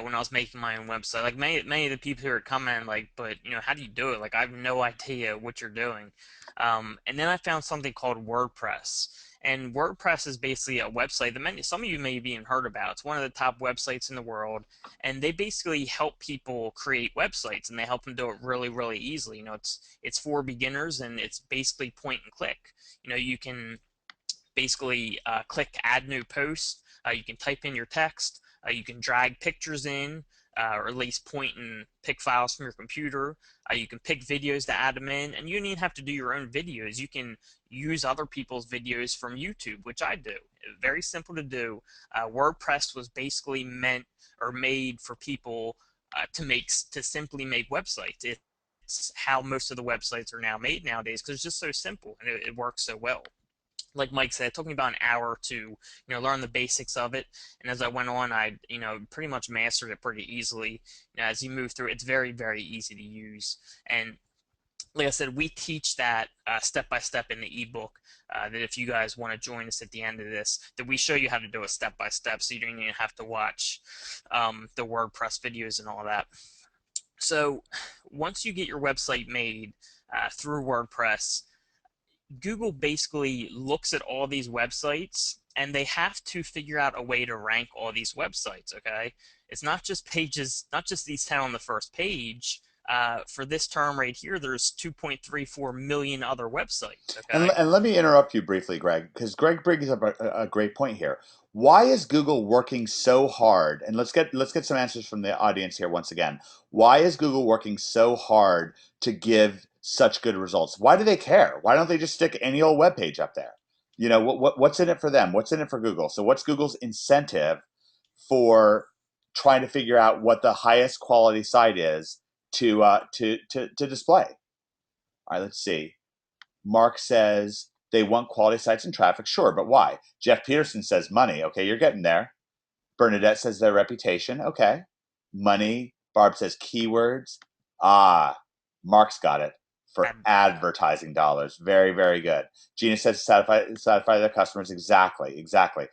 Speaker 3: when I was making my own website. Like many of the people who are coming, like, but how do you do it? Like, I have no idea what you're doing. And then I found something called WordPress, and WordPress is basically a website that some of you may have even heard about. It's one of the top websites in the world, and they basically help people create websites, and they help them do it really, really easily. It's for beginners, and it's basically point and click. You can basically click add new post. You can type in your text. You can drag pictures in, or at least point and pick files from your computer. You can pick videos to add them in, and you don't even have to do your own videos. You can use other people's videos from YouTube, which I do. Very simple to do. WordPress was basically meant or made for people to simply make websites. It's how most of the websites are now made nowadays because it's just so simple and it works so well. Like Mike said, it took me about an hour to learn the basics of it, and as I went on, I pretty much mastered it pretty easily. As you move through, it's very, very easy to use, and like I said, we teach that step by step in the ebook. That if you guys want to join us at the end of this, that we show you how to do it step by step, so you don't even have to watch the WordPress videos and all that. So once you get your website made through WordPress, Google basically looks at all these websites and they have to figure out a way to rank all these websites, okay? It's not just pages, not just these 10 on the first page. For this term right here, there's 2.34 million other websites, okay?
Speaker 2: And let me interrupt you briefly, Greg, because Greg brings up a great point here. Why is Google working so hard? And let's get some answers from the audience here once again. Why is Google working so hard to give such good results? Why do they care? Why don't they just stick any old web page up there? What's in it for them? What's in it for Google? So what's Google's incentive for trying to figure out what the highest quality site is to display? All right, let's see. Mark says They want quality sites and traffic, sure, but why? Jeff Peterson says money. Okay, you're getting there. Bernadette says their reputation. Okay. Money. Barb says keywords. Ah, Mark's got it. For
Speaker 3: Ab-
Speaker 2: advertising dollars. Very, very good. Gina says satisfy their customers. Exactly, exactly.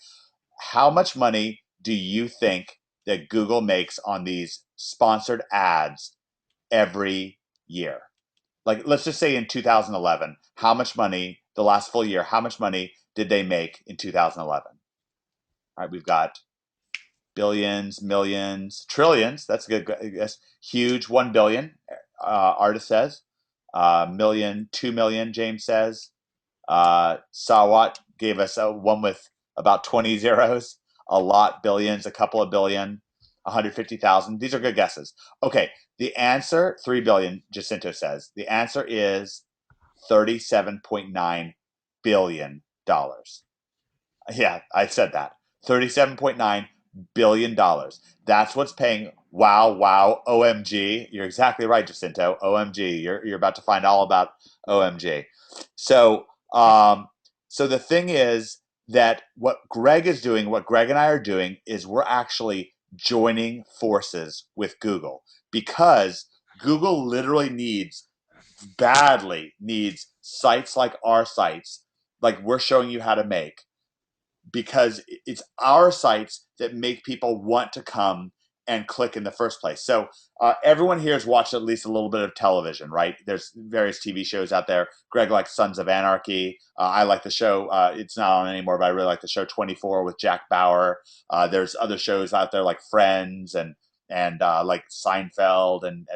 Speaker 2: How much money do you think that Google makes on these sponsored ads every year? Like, let's just say in 2011, how much money, the last full year, how much money did they make in 2011? All right, we've got billions, millions, trillions. That's a good. Yes, huge. 1 billion. Artist says. Million, 2 million. James says. Sawat gave us one with about 20 zeros. A lot, billions, a couple of billion, 150,000. These are good guesses. Okay, the answer 3 billion. Jacinto says the answer is $37.9 billion. Yeah, I said that. $37.9 billion. That's what's paying. Wow, wow, OMG. You're exactly right, Jacinto. OMG. You're about to find all about OMG. So, so the thing is that what Greg is doing, what Greg and I are doing, is we're actually joining forces with Google because Google literally badly needs sites like our sites, like we're showing you how to make, because it's our sites that make people want to come and click in the first place. So everyone here has watched at least a little bit of television, right? There's various TV shows out there. Greg likes Sons of Anarchy. I like the show. It's not on anymore, but I really like the show 24 with Jack Bauer. There's other shows out there like Friends and like Seinfeld and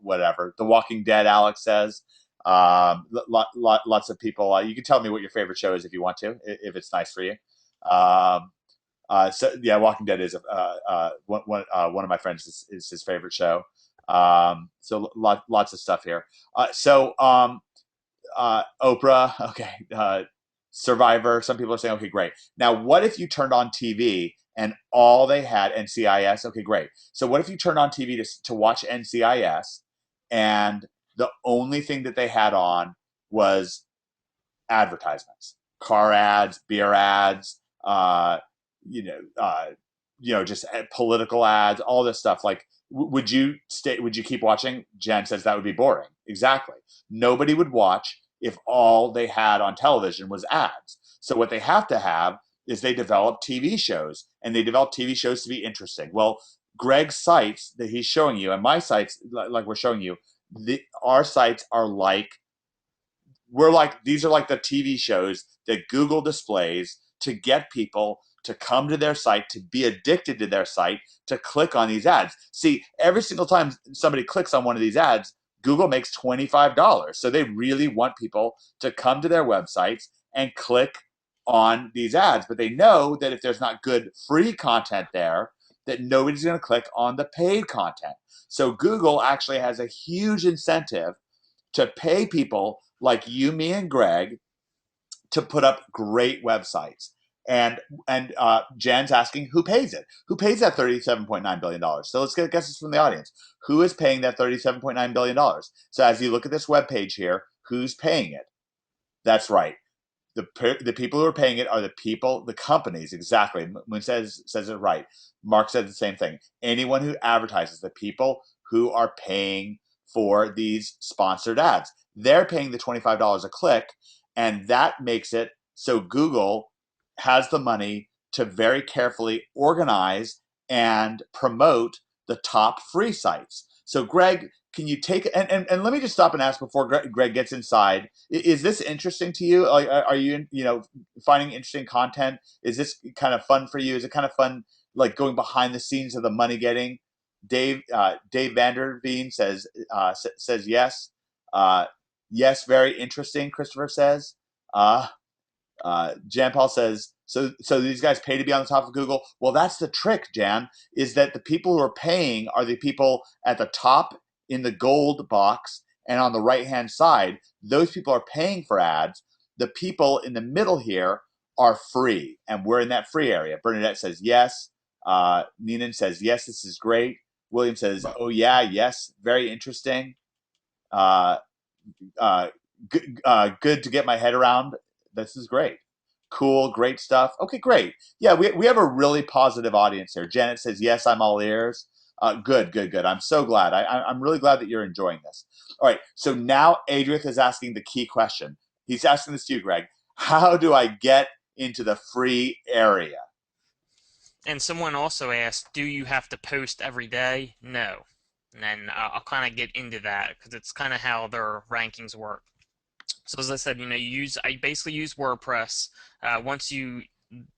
Speaker 2: whatever. The Walking Dead, Alex says. Lots of people. You can tell me what your favorite show is if you want to, if it's nice for you. Um, so yeah, Walking Dead is one of my friends is his favorite show. So lots of stuff here. Oprah, okay, Survivor. Some people are saying, okay, great. Now, what if you turned on TV and all they had NCIS? Okay, great. So what if you turned on TV to watch NCIS, and the only thing that they had on was advertisements, car ads, beer ads, you know, uh, just political ads, all this stuff. Like, would you stay? Would you keep watching? Jen says that would be boring. Exactly. Nobody would watch if all they had on television was ads. So what they have to have is they develop TV shows, and they develop TV shows to be interesting. Well, Greg's sites that he's showing you, and my sites, like we're showing you, our sites are like these are like the TV shows that Google displays to get people to come to their site, to be addicted to their site, to click on these ads. See, every single time somebody clicks on one of these ads, Google makes $25. So they really want people to come to their websites and click on these ads. But they know that if there's not good free content there, that nobody's going to click on the paid content. So Google actually has a huge incentive to pay people like you, me, and Greg to put up great websites. And Jen's asking who pays it? Who pays that $37.9 billion? So let's get guesses from the audience. Who is paying that $37.9 billion? So as you look at this web page here, who's paying it? That's right. The people who are paying it are the companies. Exactly. Moon says it right. Mark said the same thing. Anyone who advertises, the people who are paying for these sponsored ads, they're paying the $25 a click, and that makes it so Google has the money to very carefully organize and promote the top free sites. So Greg, can you take and let me just stop and ask before Greg gets inside. Is this interesting to you? Like, are you finding interesting content? Is this kind of fun for you? Is it kind of fun, like going behind the scenes of the money getting? Dave Vanderveen says yes. Yes, very interesting. Christopher says. Jan Paul says, so these guys pay to be on the top of Google. Well, that's the trick, Jan, is that the people who are paying are the people at the top in the gold box, and on the right hand side, those people are paying for ads. The people in the middle here are free, and we're in that free area. Bernadette says yes. Neenan says yes, this is great. William says, oh yeah, yes, very interesting. Uh, good to get my head around. This is great. Cool, great stuff. Okay, great. Yeah, we have a really positive audience here. Janet says, yes, I'm all ears. Good, good, good. I'm so glad. I'm really glad that you're enjoying this. All right, so now Adrian is asking the key question. He's asking this to you, Greg. How do I get into the free area?
Speaker 3: And someone also asked, do you have to post every day? No. And then I'll kind of get into that because it's kind of how their rankings work. So as I said, I basically use WordPress. Once you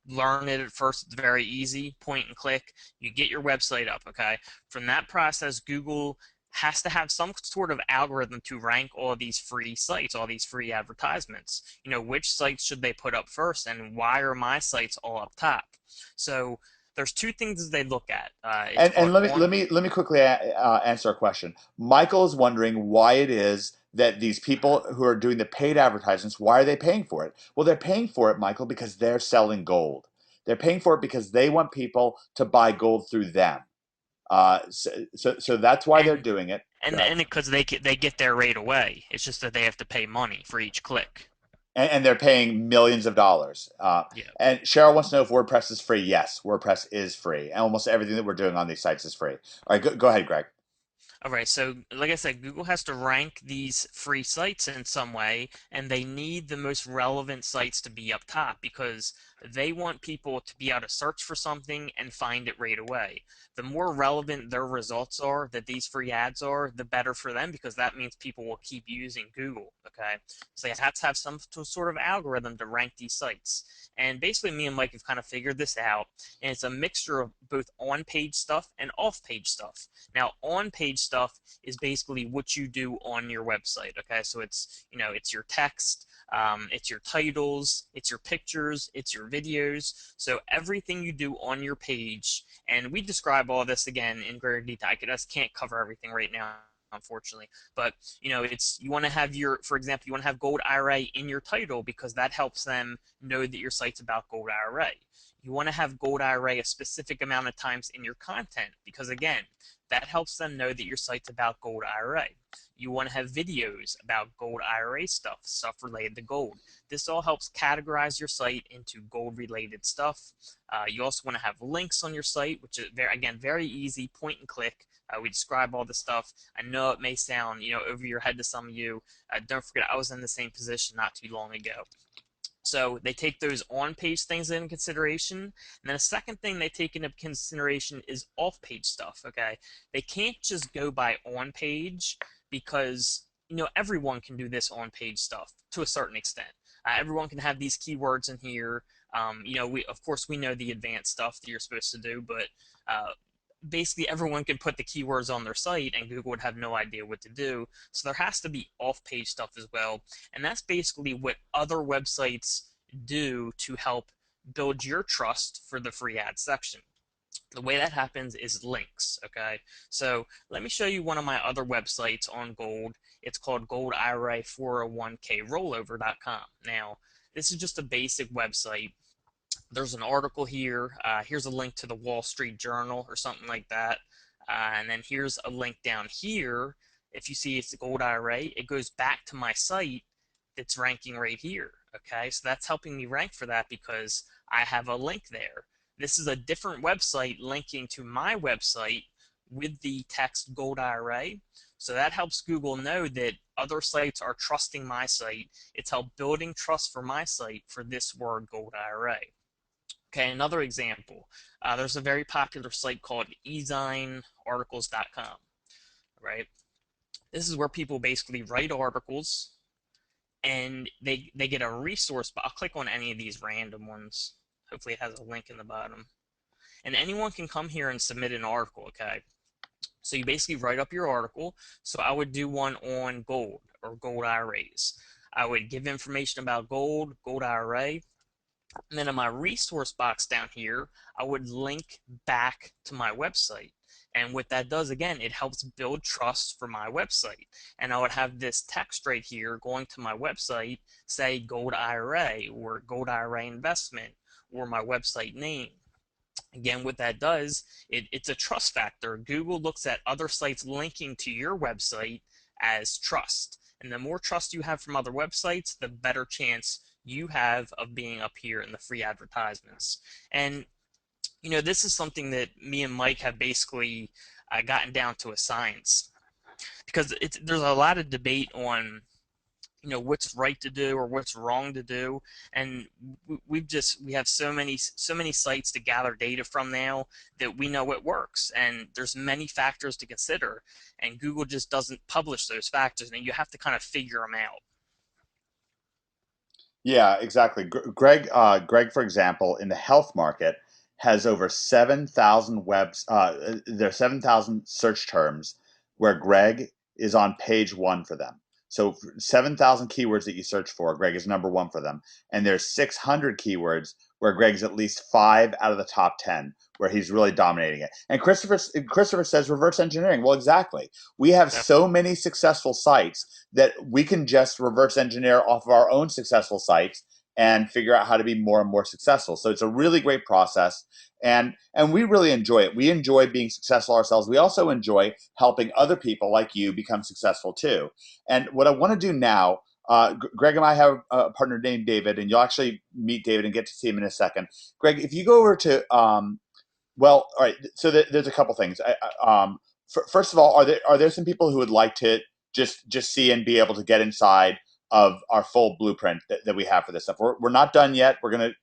Speaker 3: learn it at first, it's very easy, point and click. You get your website up, okay? From that process, Google has to have some sort of algorithm to rank all these free sites, all these free advertisements. Which sites should they put up first, and why are my sites all up top? So there's two things they look at. It's
Speaker 2: And
Speaker 3: called
Speaker 2: let me quickly answer a question. Michael is wondering why it is that these people who are doing the paid advertisements, why are they paying for it? Well, they're paying for it, Michael, because they're selling gold. They're paying for it because they want people to buy gold through them. So that's why they're
Speaker 3: and
Speaker 2: doing it. Go
Speaker 3: and
Speaker 2: ahead.
Speaker 3: and because they get their rate away. It's just that they have to pay money for each click.
Speaker 2: And they're paying millions of dollars.
Speaker 3: Yeah.
Speaker 2: And Cheryl wants to know if WordPress is free. Yes, WordPress is free, and almost everything that we're doing on these sites is free. All right, go ahead, Greg.
Speaker 3: All right, so like I said, Google has to rank these free sites in some way, and they need the most relevant sites to be up top because they want people to be able to search for something and find it right away. The more relevant their results are, that these free ads are, the better for them because that means people will keep using Google, okay? So they have to have some sort of algorithm to rank these sites. And basically, me and Mike have kind of figured this out, and it's a mixture of both on-page stuff and off-page stuff. Now, on-page stuff is basically what you do on your website. Okay, so it's your text, it's your titles, it's your pictures, it's your videos. So everything you do on your page, and we describe all this again in greater detail. I just can't cover everything right now, unfortunately. But it's you want to have for example, you want to have Gold IRA in your title because that helps them know that your site's about Gold IRA. You want to have Gold IRA a specific amount of times in your content because again, that helps them know that your site's about Gold IRA. You want to have videos about Gold IRA stuff related to gold. This all helps categorize your site into gold related stuff. You also want to have links on your site, which is very easy, point and click. We describe all the stuff. I know it may sound over your head to some of you. Don't forget, I was in the same position not too long ago. So they take those on-page things into consideration. And then a second thing they take into consideration is off-page stuff, okay? They can't just go by on-page because, everyone can do this on-page stuff to a certain extent. Everyone can have these keywords in here. Of course, we know the advanced stuff that you're supposed to do, but basically everyone can put the keywords on their site and Google would have no idea what to do. So there has to be off-page stuff as well. And that's basically what other websites do to help build your trust for the free ad section. The way that happens is links, okay? So let me show you one of my other websites on Gold. It's called Gold IRA 401k rollover.com. Now, this is just a basic website. There's an article here. Here's a link to the Wall Street Journal or something like that. And then here's a link down here. If you see it's the Gold IRA, it goes back to my site that's ranking right here. Okay, so that's helping me rank for that because I have a link there. This is a different website linking to my website with the text Gold IRA. So that helps Google know that other sites are trusting my site. It's helped building trust for my site for this word Gold IRA. Okay, another example. There's a very popular site called ezinearticles.com, right? This is where people basically write articles and they get a resource, but I'll click on any of these random ones. Hopefully it has a link in the bottom. And anyone can come here and submit an article, okay? So you basically write up your article. So I would do one on gold or gold IRAs. I would give information about gold, gold IRA, and then in my resource box down here, I would link back to my website. And what that does, again, it helps build trust for my website. And I would have this text right here going to my website, say Gold IRA or Gold IRA Investment or my website name. Again, what that does, it's a trust factor. Google looks at other sites linking to your website as trust. And the more trust you have from other websites, the better chance you have of being up here in the free advertisements. And this is something that me and Mike have basically gotten down to a science, because there's a lot of debate on what's right to do or what's wrong to do, and we have so many sites to gather data from now that we know it works, and there's many factors to consider, and Google just doesn't publish those factors, and you have to kind of figure them out.
Speaker 2: Yeah, exactly. Greg, for example, in the health market, has over 7,000 webs. There are 7,000 search terms where Greg is on page one for them. So 7,000 keywords that you search for, Greg is number one for them. And there's 600 keywords where Greg's at least 5 out of the top 10, where he's really dominating it. And Christopher says reverse engineering. Well, exactly. We have so many successful sites that we can just reverse engineer off of our own successful sites and figure out how to be more and more successful. So it's a really great process, and we really enjoy it. We enjoy being successful ourselves. We also enjoy helping other people like you become successful too. And what I want to do now, Greg and I have a partner named David, and you'll actually meet David and get to see him in a second. Greg, if you go over to well, all right. So there's a couple things. First of all, are there some people who would like to just see and be able to get inside of our full blueprint that we have for this stuff? We're not done yet. We're gonna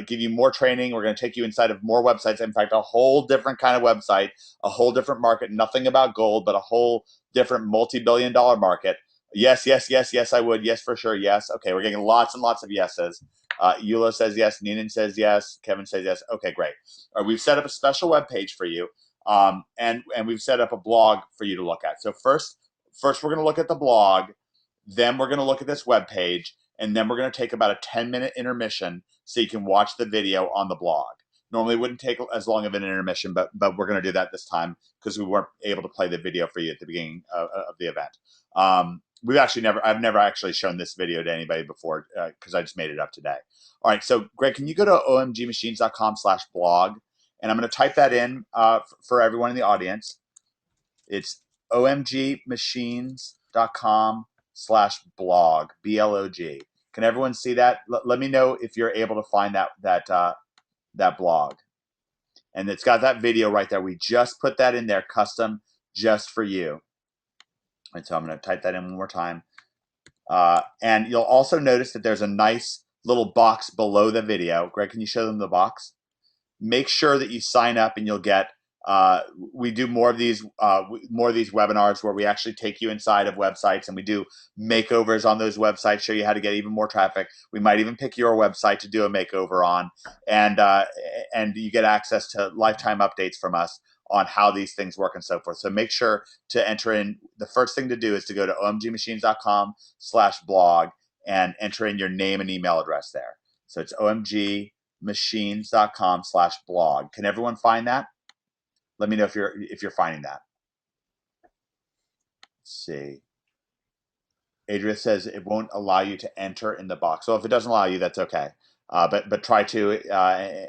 Speaker 2: give you more training. We're gonna take you inside of more websites. In fact, a whole different kind of website, a whole different market. Nothing about gold, but a whole different multi-billion-dollar market. Yes, yes, yes, yes. I would. Yes, for sure. Yes. Okay, we're getting lots and lots of yeses. Eula says yes. Neenan says yes. Kevin says yes. Okay, great. We've set up a special web page for you, and we've set up a blog for you to look at. So first we're going to look at the blog, then we're going to look at this web page, and then we're going to take about a 10-minute intermission so you can watch the video on the blog. Normally, it wouldn't take as long of an intermission, but we're going to do that this time because we weren't able to play the video for you at the beginning of the event. I've never actually shown this video to anybody before because I just made it up today. All right, so Greg, can you go to omgmachines.com/blog, and I'm going to type that in for everyone in the audience. It's omgmachines.com/blog, BLOG. Can everyone see that? Let me know if you're able to find that blog. And it's got that video right there. We just put that in there, custom, just for you. And so I'm going to type that in one more time. And you'll also notice that there's a nice little box below the video. Greg, can you show them the box? Make sure that you sign up, and you'll get. We do more of these webinars where we actually take you inside of websites, and we do makeovers on those websites, show you how to get even more traffic. We might even pick your website to do a makeover on, and you get access to lifetime updates from us on how these things work and so forth. So make sure to enter in. The first thing to do is to go to omgmachines.com/blog and enter in your name and email address there. So it's omgmachines.com/blog. Can everyone find that? Let me know if you're finding that. Let's see. Adria says it won't allow you to enter in the box. So if it doesn't allow you, that's okay. But try to,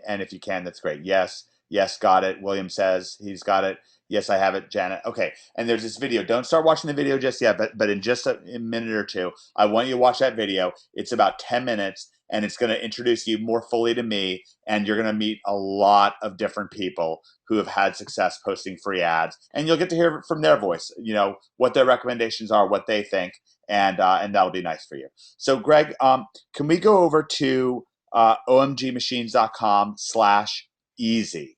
Speaker 2: and if you can, that's great. Yes, got it. William says he's got it. Yes, I have it. Janet. Okay. And there's this video. Don't start watching the video just yet, but in just a minute or two, I want you to watch that video. It's about 10 minutes, and it's going to introduce you more fully to me, and you're going to meet a lot of different people who have had success posting free ads, and you'll get to hear from their voice, what their recommendations are, what they think, and that'll be nice for you. So Greg, can we go over to omgmachines.com/easy?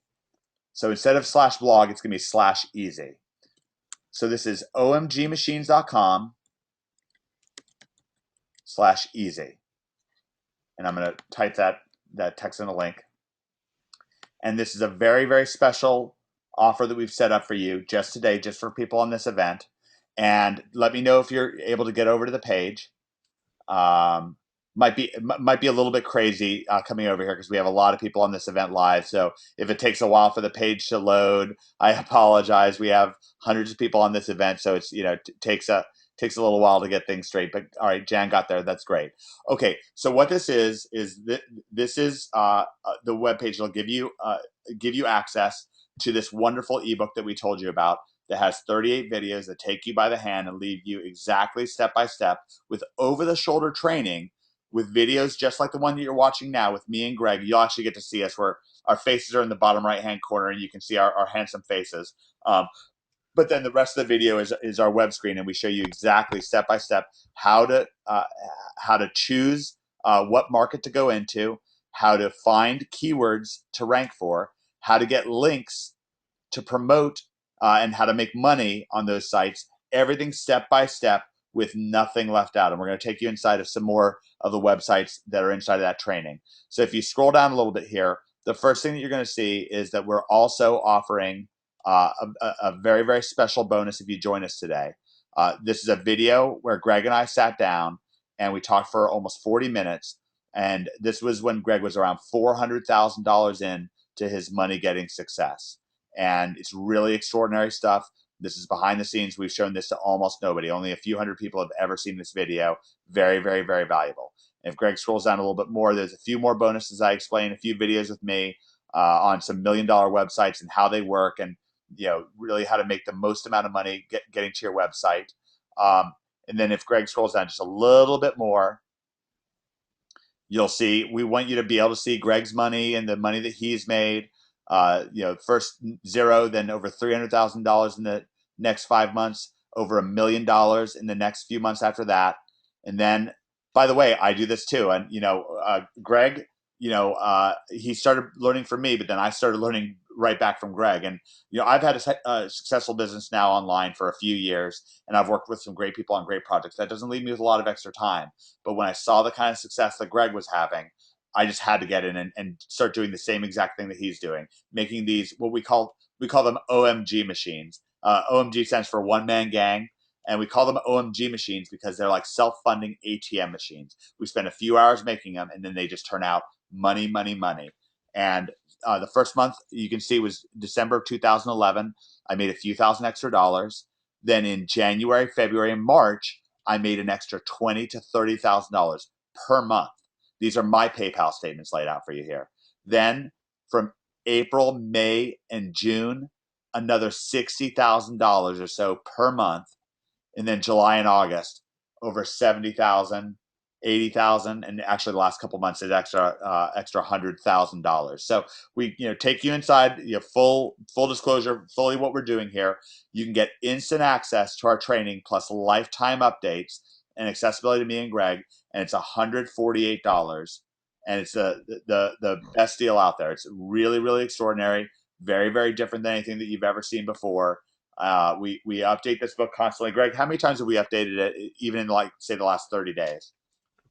Speaker 2: So instead of /blog, it's going to be /easy. So this is omgmachines.com/easy. And I'm going to type that text in a link. And this is a very, very special offer that we've set up for you just today, just for people on this event. And let me know if you're able to get over to the page. Might be a little bit crazy coming over here because we have a lot of people on this event live. So if it takes a while for the page to load, I apologize. We have hundreds of people on this event, so it's takes a little while to get things straight. But all right, Jan got there. That's great. Okay, so what this is this is the webpage that'll give you access to this wonderful ebook that we told you about, that has 38 videos that take you by the hand and lead you exactly step by step with over-the-shoulder training with videos just like the one that you're watching now with me and Greg. You'll actually get to see us where our faces are in the bottom right-hand corner, and you can see our handsome faces. But then the rest of the video is our web screen, and we show you exactly step by step how to choose what market to go into, how to find keywords to rank for, how to get links to promote, and how to make money on those sites. Everything step by step with nothing left out. And we're going to take you inside of some more of the websites that are inside of that training. So if you scroll down a little bit here, the first thing that you're going to see is that we're also offering a very, very special bonus if you join us today. This is a video where Greg and I sat down and we talked for almost 40 minutes. And this was when Greg was around $400,000 in to his money getting success. And it's really extraordinary stuff. This is behind the scenes. We've shown this to almost nobody. Only a few hundred people have ever seen this video. Very, very, very valuable. And if Greg scrolls down a little bit more, there's a few more bonuses. I explain a few videos with me on some $1 million websites and how they work, and really how to make the most amount of money getting to your website. And then if Greg scrolls down just a little bit more, you'll see we want you to be able to see Greg's money and the money that he's made. First zero, then over $300,000 in the next 5 months, over $1 million in the next few months after that. And then, by the way, I do this too. And, Greg, he started learning from me, but then I started learning right back from Greg. And, I've had a successful business now online for a few years, and I've worked with some great people on great projects. That doesn't leave me with a lot of extra time. But when I saw the kind of success that Greg was having, I just had to get in and start doing the same exact thing that he's doing, making these what we call them OMG machines. OMG stands for one man gang, and we call them OMG machines because they're like self-funding ATM machines. We spend a few hours making them, and then they just turn out money, money, money. And the first month you can see was December of 2011. I made a few thousand extra dollars. Then in January, February, and March, I made an extra $20,000 to $30,000 per month. These are my PayPal statements laid out for you here. Then from April, May, and June, another $60,000 or so per month. And then July and August, over 70,000, 80,000, and actually the last couple months is extra $100,000. So we take you inside, full disclosure, fully what we're doing here. You can get instant access to our training plus lifetime updates and accessibility to me and Greg, and it's $148, and it's the best deal out there. It's really, really extraordinary, very, very different than anything that you've ever seen before. We update this book constantly. Greg, how many times have we updated it, even in say the last 30 days?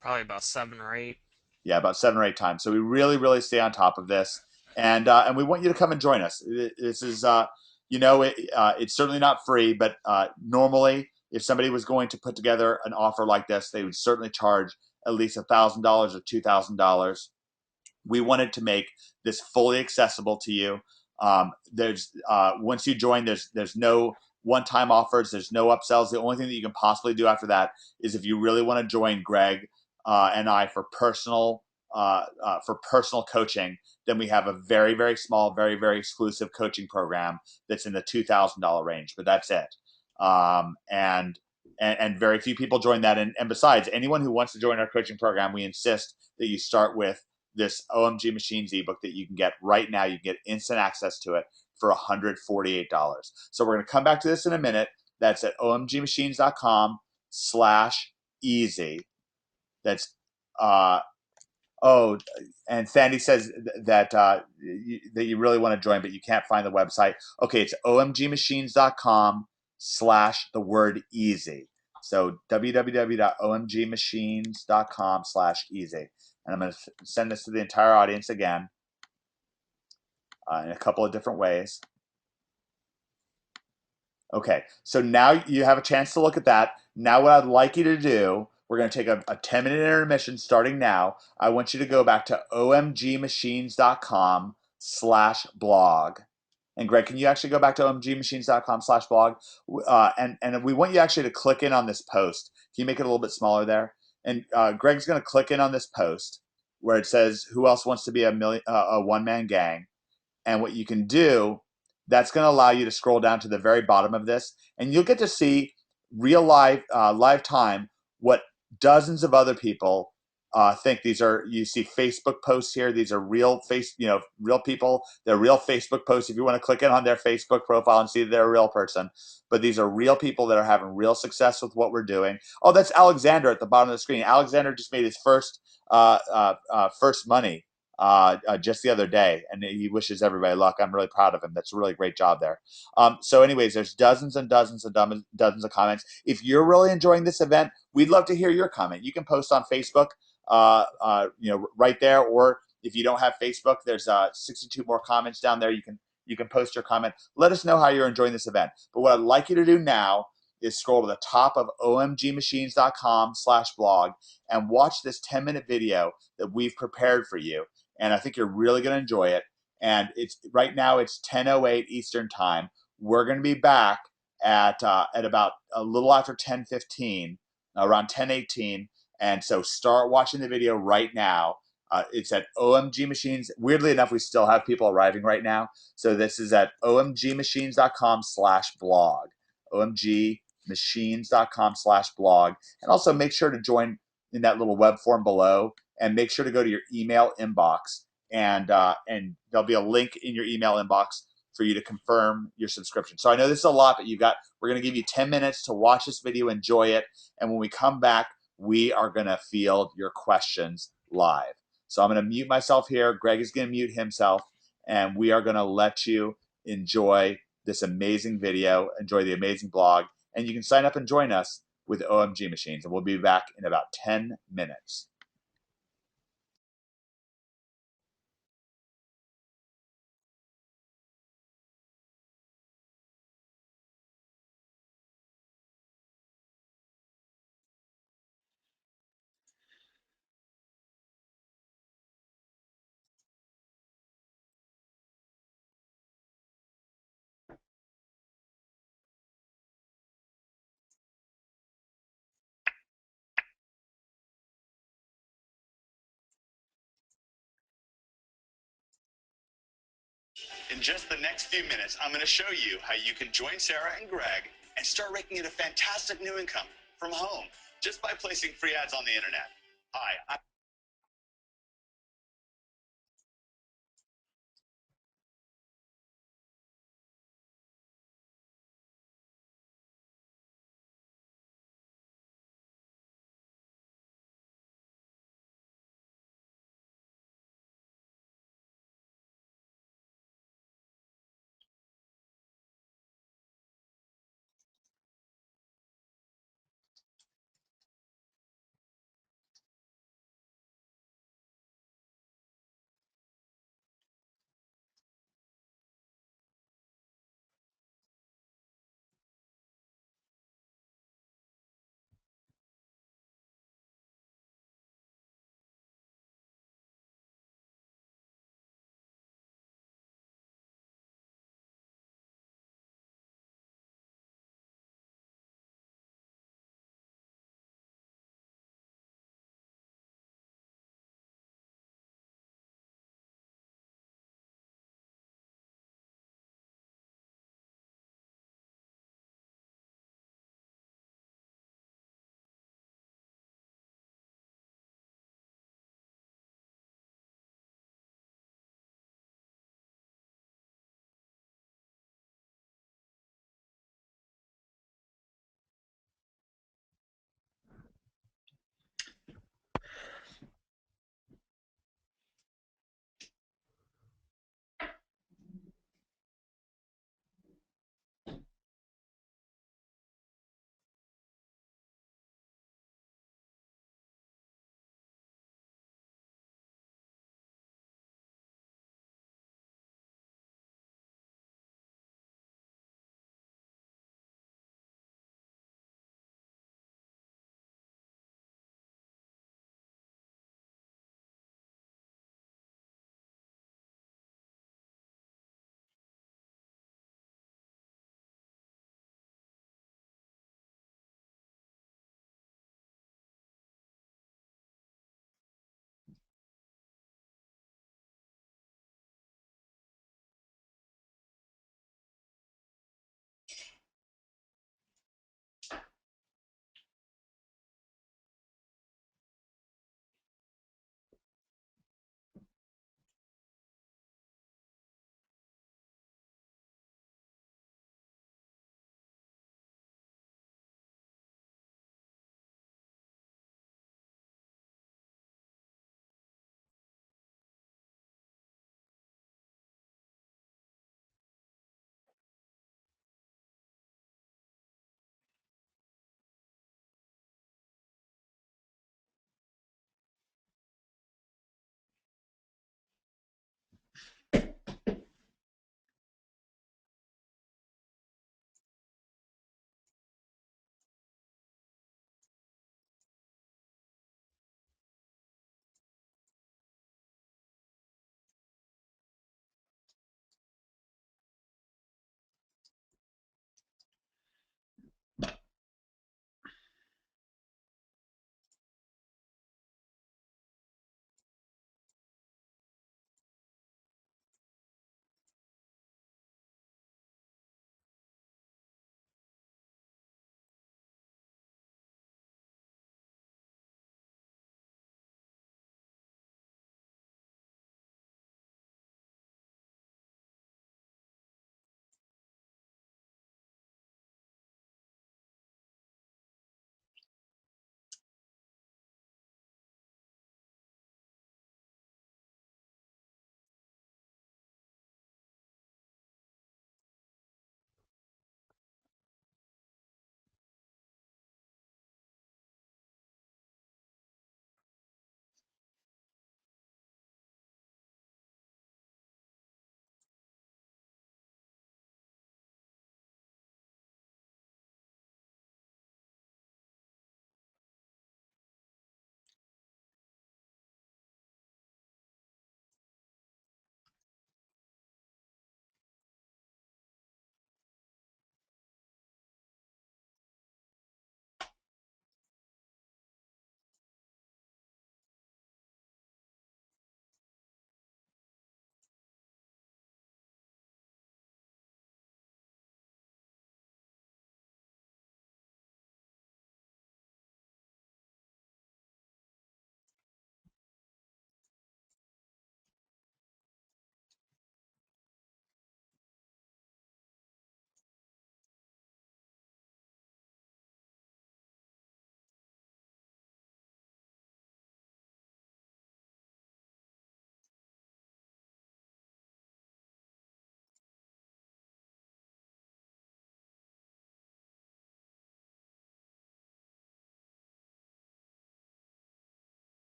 Speaker 3: Probably about 7 or 8.
Speaker 2: Yeah, about 7 or 8 times. So we really, really stay on top of this, and we want you to come and join us. This is it's certainly not free, but normally, if somebody was going to put together an offer like this, they would certainly charge at least $1,000 or $2,000. We wanted to make this fully accessible to you. There's once you join, there's no one-time offers. There's no upsells. The only thing that you can possibly do after that is if you really want to join Greg and I for personal coaching, then we have a very, very small, very, very exclusive coaching program that's in the $2,000 range. But that's it. And very few people join that. And besides, anyone who wants to join our coaching program, we insist that you start with this OMG Machines ebook that you can get right now. You can get instant access to it for $148. So we're going to come back to this in a minute. That's at omgmachines.com/easy. That's and Sandy says that you really want to join, but you can't find the website. Okay, it's omgmachines.com/easy. So www.omgmachines.com/easy. And I'm going to send this to the entire audience again in a couple of different ways. Okay, so now you have a chance to look at that. Now what I'd like you to do, we're going to take a 10-minute intermission starting now. I want you to go back to omgmachines.com/blog. And Greg, can you actually go back to omgmachines.com/blog? And we want you actually to click in on this post. Can you make it a little bit smaller there? And Greg's going to click in on this post where it says, who else wants to be a one-man gang? And what you can do, that's going to allow you to scroll down to the very bottom of this, and you'll get to see real live time what dozens of other people think these are, you see Facebook posts here. These are real real people. They're real Facebook posts. If you want to click in on their Facebook profile and see that they're a real person, but these are real people that are having real success with what we're doing. Oh, that's Alexander at the bottom of the screen. Alexander just made his first money just the other day, and he wishes everybody luck. I'm really proud of him. That's a really great job there. So anyways, there's dozens and dozens and dozens of comments. If you're really enjoying this event, we'd love to hear your comment. You can post on Facebook, right there, or if you don't have Facebook, there's 62 more comments down there. You can post your comment. Let us know how you're enjoying this event. But what I'd like you to do now is scroll to the top of omgmachines.com/blog and watch this 10-minute video that we've prepared for you. And I think you're really going to enjoy it. And it's right now it's 10:08 Eastern time. We're going to be back at about a little after 10:15, around 10:18. And so start watching the video right now. It's at OMG Machines. Weirdly enough, we still have people arriving right now. So this is at omgmachines.com/blog. omgmachines.com/blog. And also make sure to join in that little web form below, and make sure to go to your email inbox, and there'll be a link in your email inbox for you to confirm your subscription. So I know this is a lot, but we're going to give you 10 minutes to watch this video, enjoy it, and when we come back, we are going to field your questions live. So I'm going to mute myself here. Greg is going to mute himself, and we are going to let you enjoy this amazing video, enjoy the amazing blog, and you can sign up and join us with OMG Machines, and we'll be back in about 10 minutes. In just the next few minutes, I'm going to show you how you can join Sarah and Greg and start raking in a fantastic new income from home just by placing free ads on the internet. Hi,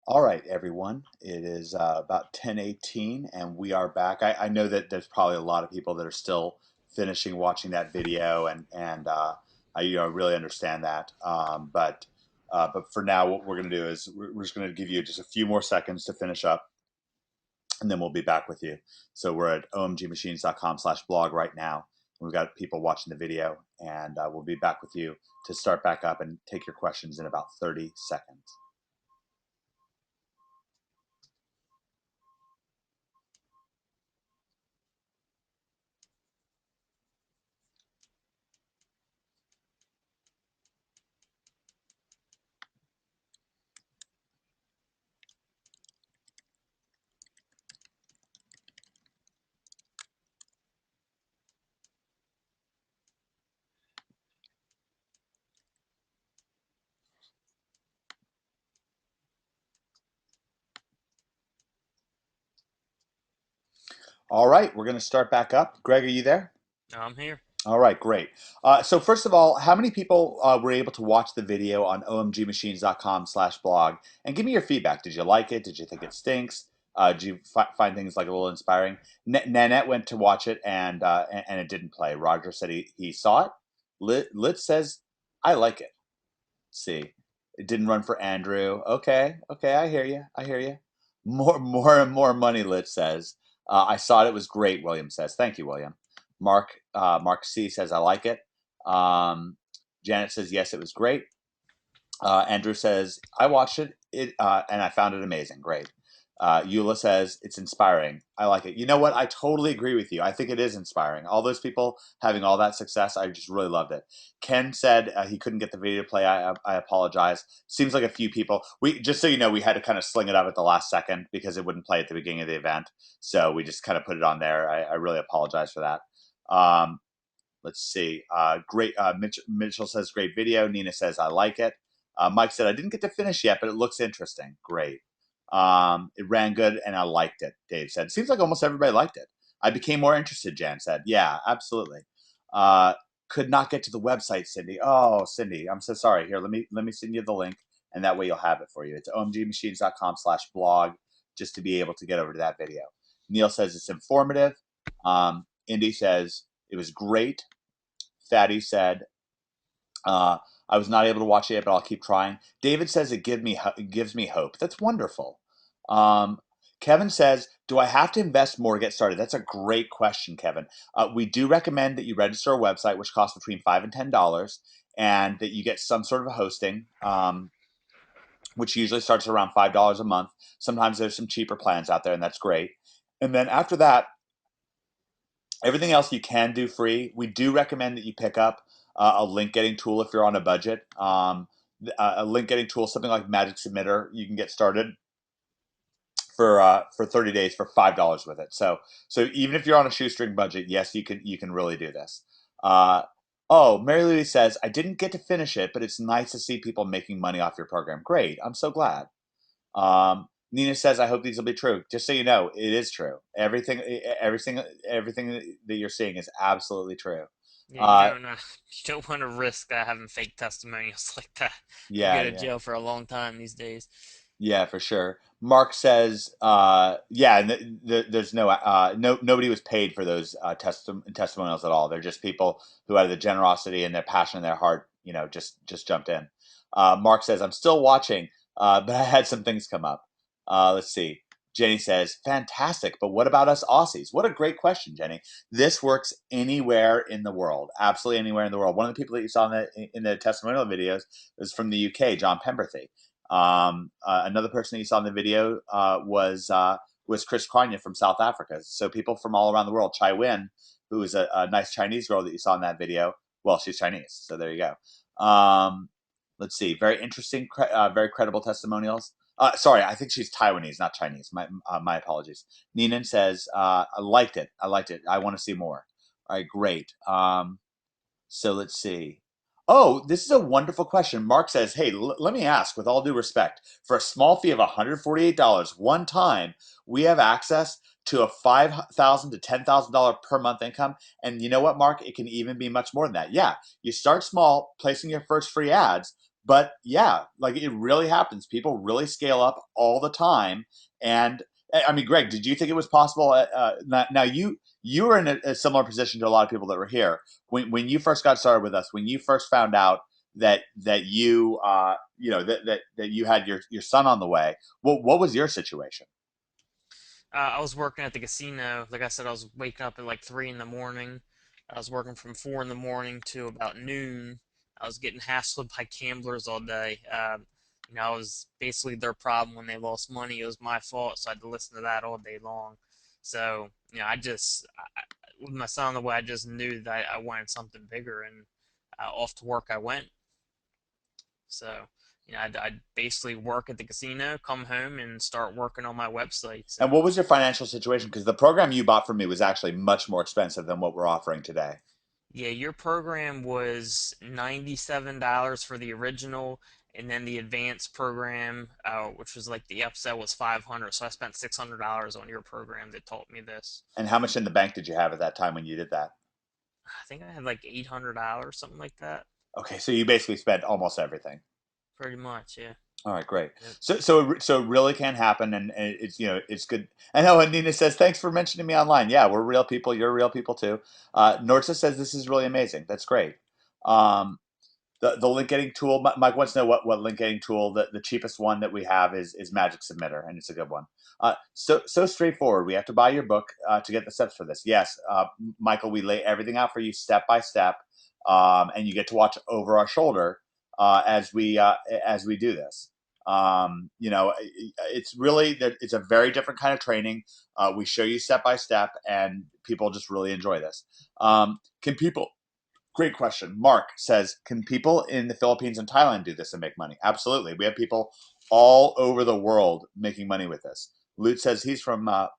Speaker 2: All right, everyone. It is about 10:18, and we are back. I know that there's probably a lot of people that are still finishing watching that video, and I really understand that. But for now, what we're going to do is we're just going to give you just a few more seconds to finish up, and then we'll be back with you. So we're at omgmachines.com/blog right now. We've got people watching the video, and we'll be back with you to start back up and take your questions in about 30 seconds. All right, we're going to start back up. Greg, are you there?
Speaker 3: I'm here.
Speaker 2: All right, great. So first of all, how many people were able to watch the video on omgmachines.com/blog? And give me your feedback. Did you like it? Did you think it stinks? Did you find things like a little inspiring? Nanette went to watch it and it didn't play. Roger said he saw it. Lit says, I like it. Let's see. It didn't run for Andrew. Okay, okay, I hear you. I hear you. More and more money, Lit says. I saw it. It was great, William says. Thank you, William. Mark C says, I like it. Janet says, yes, it was great. Andrew says, I watched it, and I found it amazing. Great. Eula says, it's inspiring. I like it. You know what? I totally agree with you. I think it is inspiring. All those people having all that success, I just really loved it. Ken said he couldn't get the video to play. I apologize. Seems like a few people. Just so you know, we had to kind of sling it up at the last second because it wouldn't play at the beginning of the event. So we just kind of put it on there. I really apologize for that. Let's see. Great. Mitchell says, great video. Nina says, I like it. Mike said, I didn't get to finish yet, but it looks interesting. Great. It ran good and I liked it, Dave said. Seems like almost everybody liked it. I became more interested, Jan said. Yeah, absolutely. Could not get to the website, Cindy. Oh, Cindy, I'm so sorry. Here, let me send you the link, and that way you'll have it for you. It's omgmachines.com/blog just to be able to get over to that video. Neil says it's informative. Indy says it was great. Fatty said, I was not able to watch it yet, but I'll keep trying. David says it gives me hope. That's wonderful. Um, Kevin says, do I have to invest more to get started? That's a great question, Kevin. We do recommend that you register a website, which costs between $5 and $10, and that you get some sort of a hosting, which usually starts around $5 a month. Sometimes there's some cheaper plans out there, and that's great. And then after that, everything else you can do free. We do recommend that you pick up a link getting tool if you're on a budget. A link getting tool, something like Magic Submitter, you can get started for 30 days for $5 with it. So even if you're on a shoestring budget, yes, you can really do this. Oh, Mary Louise says, I didn't get to finish it, but it's nice to see people making money off your program. Great, I'm so glad. Nina says, I hope these will be true. Just so you know, it is true. Everything that you're seeing is absolutely true.
Speaker 3: Yeah,
Speaker 2: Uh,
Speaker 3: you don't want to risk having fake testimonials like that. You'll
Speaker 2: yeah,
Speaker 3: go to
Speaker 2: yeah.
Speaker 3: jail for a long time these days.
Speaker 2: Yeah, for sure. Mark says, yeah, there's nobody was paid for those testimonials at all. They're just people who, out of the generosity and their passion in their heart, just jumped in. Mark says, I'm still watching, but I had some things come up. Let's see. Jenny says, fantastic, but what about us Aussies? What a great question, Jenny. This works anywhere in the world, absolutely anywhere in the world. One of the people that you saw in the testimonial videos is from the UK, John Pemberthy. Another person that you saw in the video was Chris Kranya from South Africa. So people from all around the world. Chai Win, who is a nice Chinese girl that you saw in that video. Well, she's Chinese, so there you go. Let's see. Very interesting, very credible testimonials. Sorry, I think she's Taiwanese, not Chinese. My apologies. Ninan says, I liked it. I liked it. I want to see more. All right, great. So let's see. Oh, this is a wonderful question. Mark says, hey, let me ask, with all due respect, for a small fee of $148 one time, we have access to a $5,000 to $10,000 per month income. And you know what, Mark? It can even be much more than that. Yeah, you start small, placing your first free ads, but yeah, like it really happens. People really scale up all the time. And I mean, Greg, did you think it was possible? Now you were in a similar position to a lot of people that were here when you first got started with us. When you first found out that you that you had your son on the way, what was your situation?
Speaker 3: I was working at the casino. Like I said, I was waking up at like 3 in the morning. I was working from 4 in the morning to about noon. I was getting hassled by gamblers all day. I was basically their problem when they lost money. It was my fault, so I had to listen to that all day long. So, with my son on the way, I just knew that I wanted something bigger, and off to work I went. So, I'd basically work at the casino, come home, and start working on my websites.
Speaker 2: And
Speaker 3: And
Speaker 2: what was your financial situation? Because the program you bought from me was actually much more expensive than what we're offering today.
Speaker 3: yeah, your program was $97 for the original, and then the advanced program, which was like the upsell, was 500. So I spent $600 on your program that taught me this.
Speaker 2: And how much in the bank did you have at that time when you did that?
Speaker 3: I think I had like $800, something like that.
Speaker 2: Okay, so you basically spent almost everything.
Speaker 3: Pretty much, yeah.
Speaker 2: All right, great.
Speaker 3: Yep.
Speaker 2: So it really can happen, and it's it's good. I know. And Nina says, "Thanks for mentioning me online." Yeah, we're real people. You're real people too. Nortza says this is really amazing. That's great. Um, the link getting tool. Mike wants to know what link getting tool. The cheapest one that we have is Magic Submitter, and it's a good one. So straightforward. We have to buy your book to get the steps for this. Yes, Michael, we lay everything out for you step by step, and you get to watch over our shoulder as we do this. It's really that it's a very different kind of training. We show you step by step, and people just really enjoy this. Can people Great question. Mark says, can people in the Philippines and Thailand do this and make money? Absolutely. We have people all over the world making money with this. Lute says he's from the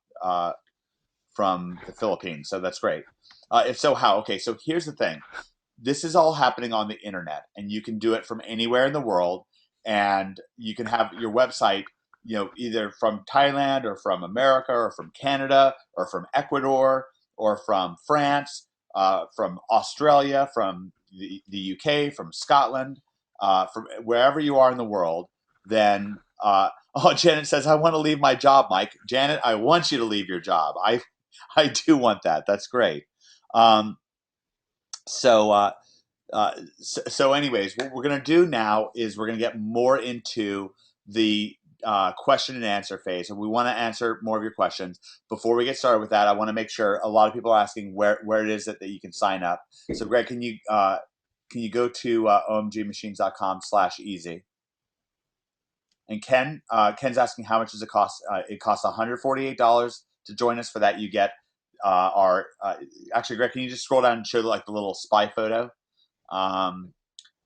Speaker 2: Philippines, so that's great. If so, how? Okay, so here's the thing. This is all happening on the internet, and you can do it from anywhere in the world, and you can have your website, either from Thailand or from America or from Canada or from Ecuador or from France, from Australia, from the UK, from Scotland, from wherever you are in the world. Then, oh, Janet says, I want to leave my job, Mike. Janet, I want you to leave your job. I do want that. That's great. Um, so, uh, anyways, what we're going to do now is we're going to get more into the question and answer phase, and we want to answer more of your questions. Before we get started with that, I want to make sure a lot of people are asking where it is that you can sign up. So, Greg, can you go to omgmachines.com/easy? And Ken's asking how much does it cost? It costs $148 to join us. For that, you get our actually, Greg, can you just scroll down and show like the little spy photo? Um,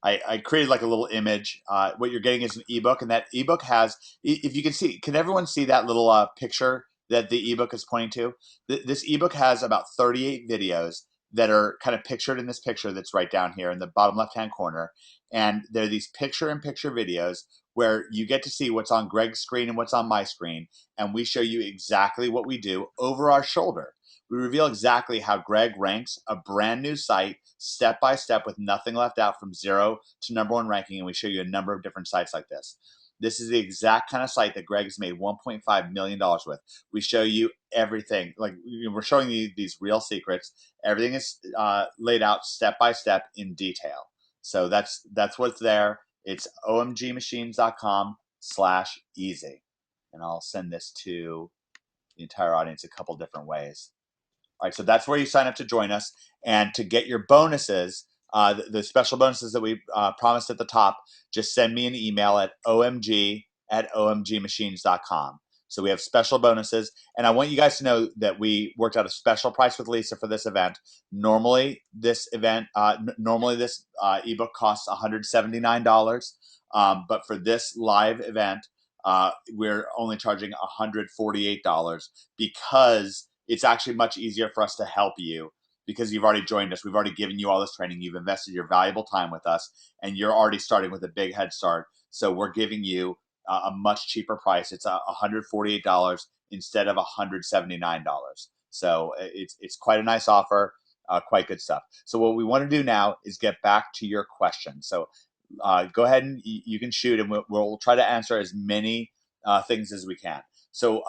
Speaker 2: I created like a little image. What you're getting is an ebook, and that ebook has, if you can see, can everyone see that little picture that the ebook is pointing to? This ebook has about 38 videos that are kind of pictured in this picture that's right down here in the bottom left-hand corner. And they're these picture-in-picture videos where you get to see what's on Greg's screen and what's on my screen, and we show you exactly what we do over our shoulder. We reveal exactly how Greg ranks a brand new site step by step with nothing left out from zero to number one ranking, and we show you a number of different sites like this. This is the exact kind of site that Greg has made $1.5 million with. We show you everything. Like we're showing you these real secrets. Everything is laid out step by step in detail. So that's what's there. It's omgmachines.com/easy. And I'll send this to the entire audience a couple different ways. All right, so that's where you sign up to join us. And to get your bonuses, the special bonuses that we promised at the top, just send me an email at omg@omgmachines.com. So we have special bonuses. And I want you guys to know that we worked out a special price with Lisa for this event. Normally, this ebook costs $179. But for this live event, we're only charging $148 because it's actually much easier for us to help you because you've already joined us. We've already given you all this training. You've invested your valuable time with us, and you're already starting with a big head start. So we're giving you a much cheaper price. It's $148 instead of $179. So it's quite a nice offer, quite good stuff. So what we want to do now is get back to your question. So go ahead and you can shoot, and we'll try to answer as many things as we can. So,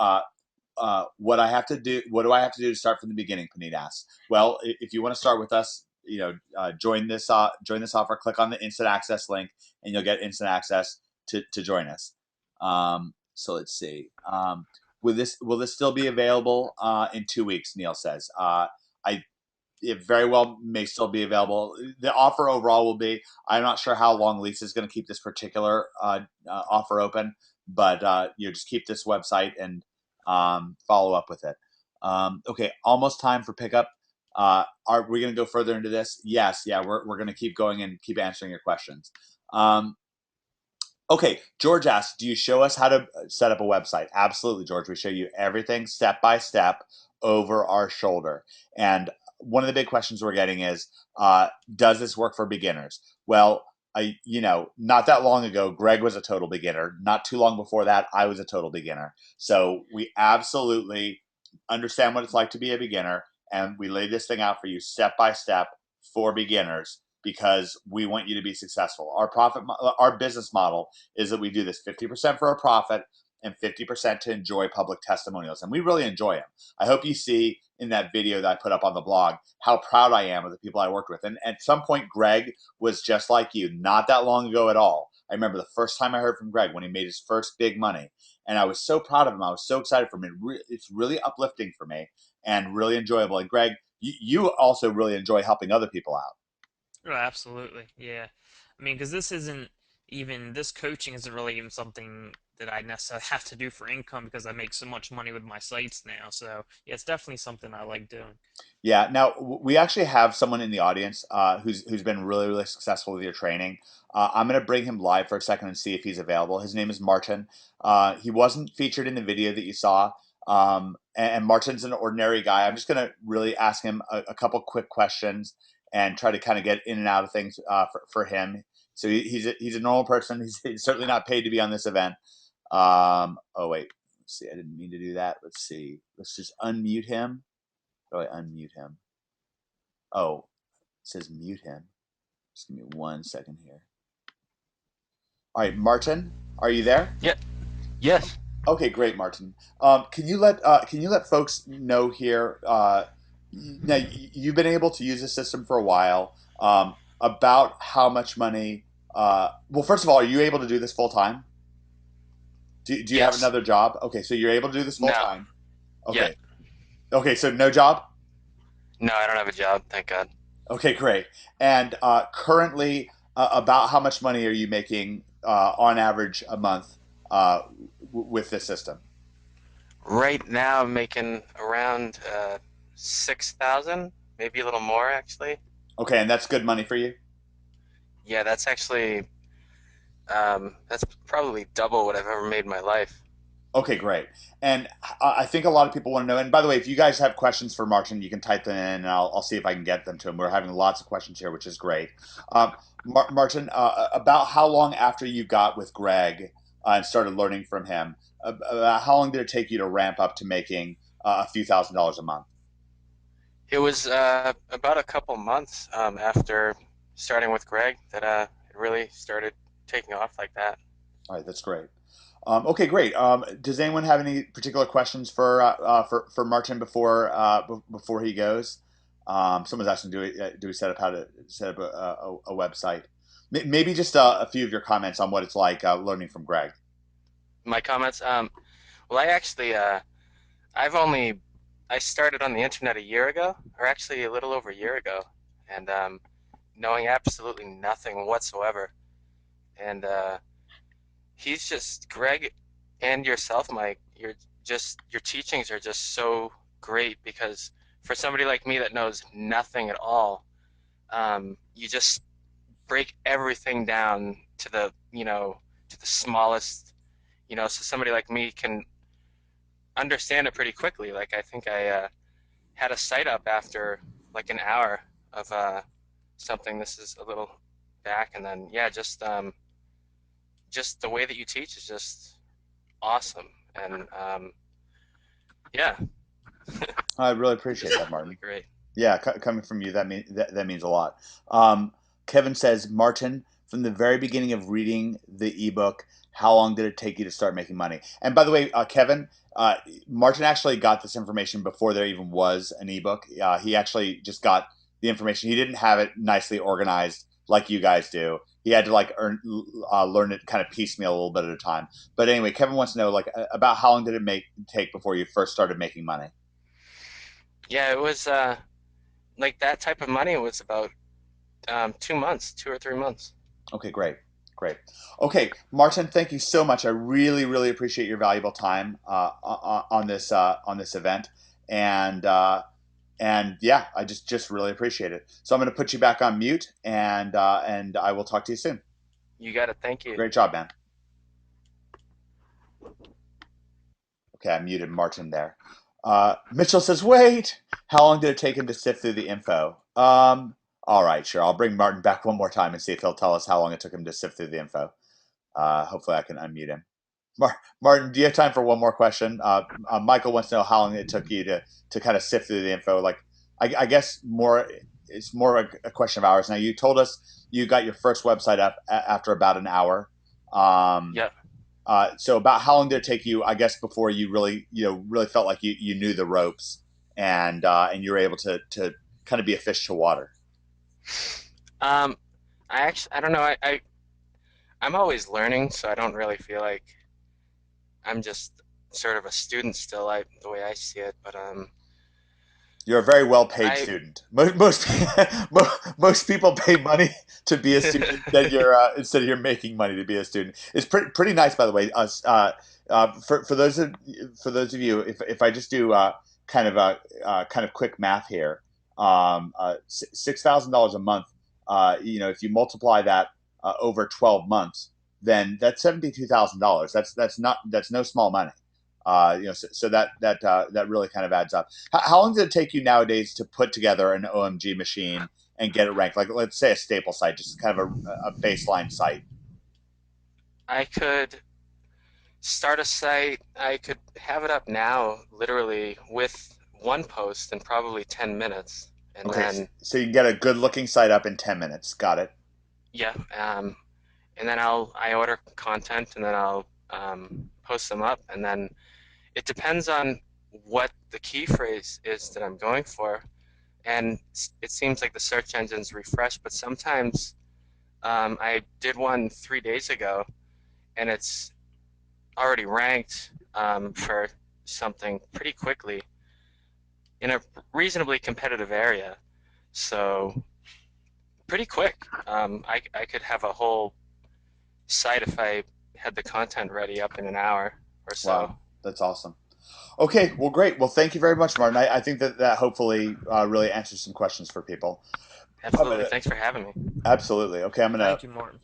Speaker 2: what I have to do? What do I have to do to start from the beginning? Panit asks. Well, if you want to start with us, join this offer. Click on the instant access link, and you'll get instant access to join us. So let's see. Will this still be available in 2 weeks? Neil says. I It very well may still be available. The offer overall will be. I'm not sure how long Lisa is going to keep this particular offer open, but just keep this website and follow up with it. Okay, almost time for pickup. Are we going to go further into this? Yes, yeah, we're going to keep going and keep answering your questions. Okay, George asks, do you show us how to set up a website? Absolutely, George. We show you everything step by step over our shoulder. And one of the big questions we're getting is, does this work for beginners? Well, not that long ago, Greg was a total beginner. Not too long before that, I was a total beginner. So we absolutely understand what it's like to be a beginner, and we lay this thing out for you step by step for beginners because we want you to be successful. Our business model is that we do this 50% for a profit and 50% to enjoy public testimonials, and we really enjoy them. I hope you see in that video that I put up on the blog how proud I am of the people I worked with. And at some point, Greg was just like you, not that long ago at all. I remember the first time I heard from Greg when he made his first big money, and I was so proud of him. I was so excited for him. It's really uplifting for me and really enjoyable. And Greg, you also really enjoy helping other people out.
Speaker 3: Oh, absolutely. Yeah. I mean, because this coaching isn't really even something that I necessarily have to do for income because I make so much money with my sites now. So, yeah, it's definitely something I like doing.
Speaker 2: Yeah. Now we actually have someone in the audience who's been really really successful with your training. I'm going to bring him live for a second and see if he's available. His name is Martin. He wasn't featured in the video that you saw. And Martin's an ordinary guy. I'm just going to really ask him a couple quick questions and try to kind of get in and out of things for him. So he's a normal person. He's certainly not paid to be on this event. Oh wait, let's see. I didn't mean to do that. Let's see. Let's just unmute him. How do I unmute him? Oh, it says mute him. Just give me 1 second here. All right, Martin, are you there?
Speaker 4: Yeah. Yes.
Speaker 2: Okay, great, Martin. Can you let folks know here? Now you've been able to use the system for a while. About how much money? Well, first of all, are you able to do this full time? Do you have
Speaker 4: Yes.
Speaker 2: another job? Okay, so you're able to do this full
Speaker 4: No.
Speaker 2: time.
Speaker 4: Yeah.
Speaker 2: Okay. Okay, so no job.
Speaker 4: No, I don't have a job, thank God.
Speaker 2: Okay, great. And currently, about how much money are you making on average a month with this system?
Speaker 4: Right now, I'm making around 6,000, maybe a little more actually.
Speaker 2: Okay, and that's good money for you?
Speaker 4: Yeah, that's actually that's probably double what I've ever made in my life.
Speaker 2: Okay, great. And I think a lot of people want to know. And by the way, if you guys have questions for Martin, you can type them in, and I'll see if I can get them to him. We're having lots of questions here, which is great. Martin, about how long after you got with Greg and started learning from him, how long did it take you to ramp up to making a few $1,000s a month?
Speaker 4: It was about a couple months after starting with Greg that it really started taking off like that.
Speaker 2: All right, that's great. Okay, great. Does anyone have any particular questions for Martin before he goes? Someone's asking, do we set up how to set up a website? Maybe just a few of your comments on what it's like learning from Greg.
Speaker 4: My comments. Well, I actually I've only I started on the internet a year ago, or actually a little over a year ago, and knowing absolutely nothing whatsoever. And he's just Greg and yourself, Mike. Your teachings are just so great because for somebody like me that knows nothing at all, you just break everything down to the smallest, so somebody like me can understand it pretty quickly. Like I think I had a site up after like an hour of something. This is a little back, and then yeah, just the way that you teach is just awesome, and yeah,
Speaker 2: I really
Speaker 4: it's
Speaker 2: appreciate
Speaker 4: just
Speaker 2: that,
Speaker 4: really
Speaker 2: Martin.
Speaker 4: great.
Speaker 2: Yeah, coming from you, that means a lot. Kevin says, Martin, from the very beginning of reading the ebook, how long did it take you to start making money? And by the way, Kevin, Martin actually got this information before there even was an ebook. He actually just got the information. He didn't have it nicely organized like you guys do. He had to like learn it kind of piecemeal a little bit at a time. But anyway, Kevin wants to know like about how long did it take before you first started making money?
Speaker 4: Yeah, it was like that type of money was about 2 months, 2 or 3 months.
Speaker 2: Okay, great, great. Okay, Martin, thank you so much. I really, really appreciate your valuable time on this event, and and yeah, I just really appreciate it. So I'm going to put you back on mute, and I will talk to you soon.
Speaker 4: You got it. Thank you.
Speaker 2: Great job, man. Okay, I muted Martin there. Mitchell says, "Wait, how long did it take him to sift through the info?" All right, sure. I'll bring Martin back one more time and see if he'll tell us how long it took him to sift through the info. Hopefully, I can unmute him. Martin, do you have time for one more question? Michael wants to know how long it took you to kind of sift through the info. Like, I guess it's more a question of hours. Now, you told us you got your first website up after about an hour.
Speaker 4: Yeah.
Speaker 2: So about how long did it take you, I guess, before you really, really felt like you knew the ropes and you were able to kind of be a fish to water?
Speaker 4: I don't know. I'm always learning, so I don't really feel like I'm just sort of a student still, the way I see it. But
Speaker 2: You're a very well-paid
Speaker 4: I
Speaker 2: student. Most people pay money to be a student that you're instead of you're making money to be a student. It's pretty nice, by the way. For those of you, if I just do kind of quick math here, $6,000 a month. If you multiply that over 12 months, then that's $72,000. That's no small money. So that really kind of adds up. How long does it take you nowadays to put together an OMG machine and get it ranked? Like, let's say a staple site, just kind of a baseline site.
Speaker 4: I could start a site. I could have it up now, literally with one post in probably 10 minutes, and
Speaker 2: Okay,
Speaker 4: then
Speaker 2: so you can get a good looking site up in 10 minutes. Got it.
Speaker 4: yeah, and then I order content, and then I'll post them up, and then it depends on what the key phrase is that I'm going for, and it seems like the search engines refresh, but sometimes I did one 3 days ago, and it's already ranked for something pretty quickly in a reasonably competitive area. So pretty quick. I could have a whole site if I had the content ready up in an hour or so.
Speaker 2: Wow, that's awesome. Okay, well, great. Well, thank you very much, Martin. I think that hopefully really answers some questions for people.
Speaker 4: Absolutely. Thanks for having me.
Speaker 2: Absolutely. Okay, I'm gonna
Speaker 3: Thank you, Martin.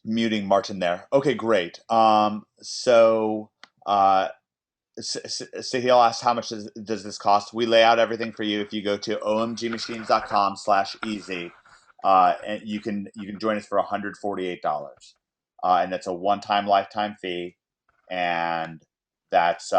Speaker 2: muting Martin there. Okay, great. So Sahil asked, how much does this cost? We lay out everything for you. If you go to omgmachines.com/easy, and you can join us for $148, and that's a one-time lifetime fee, and that's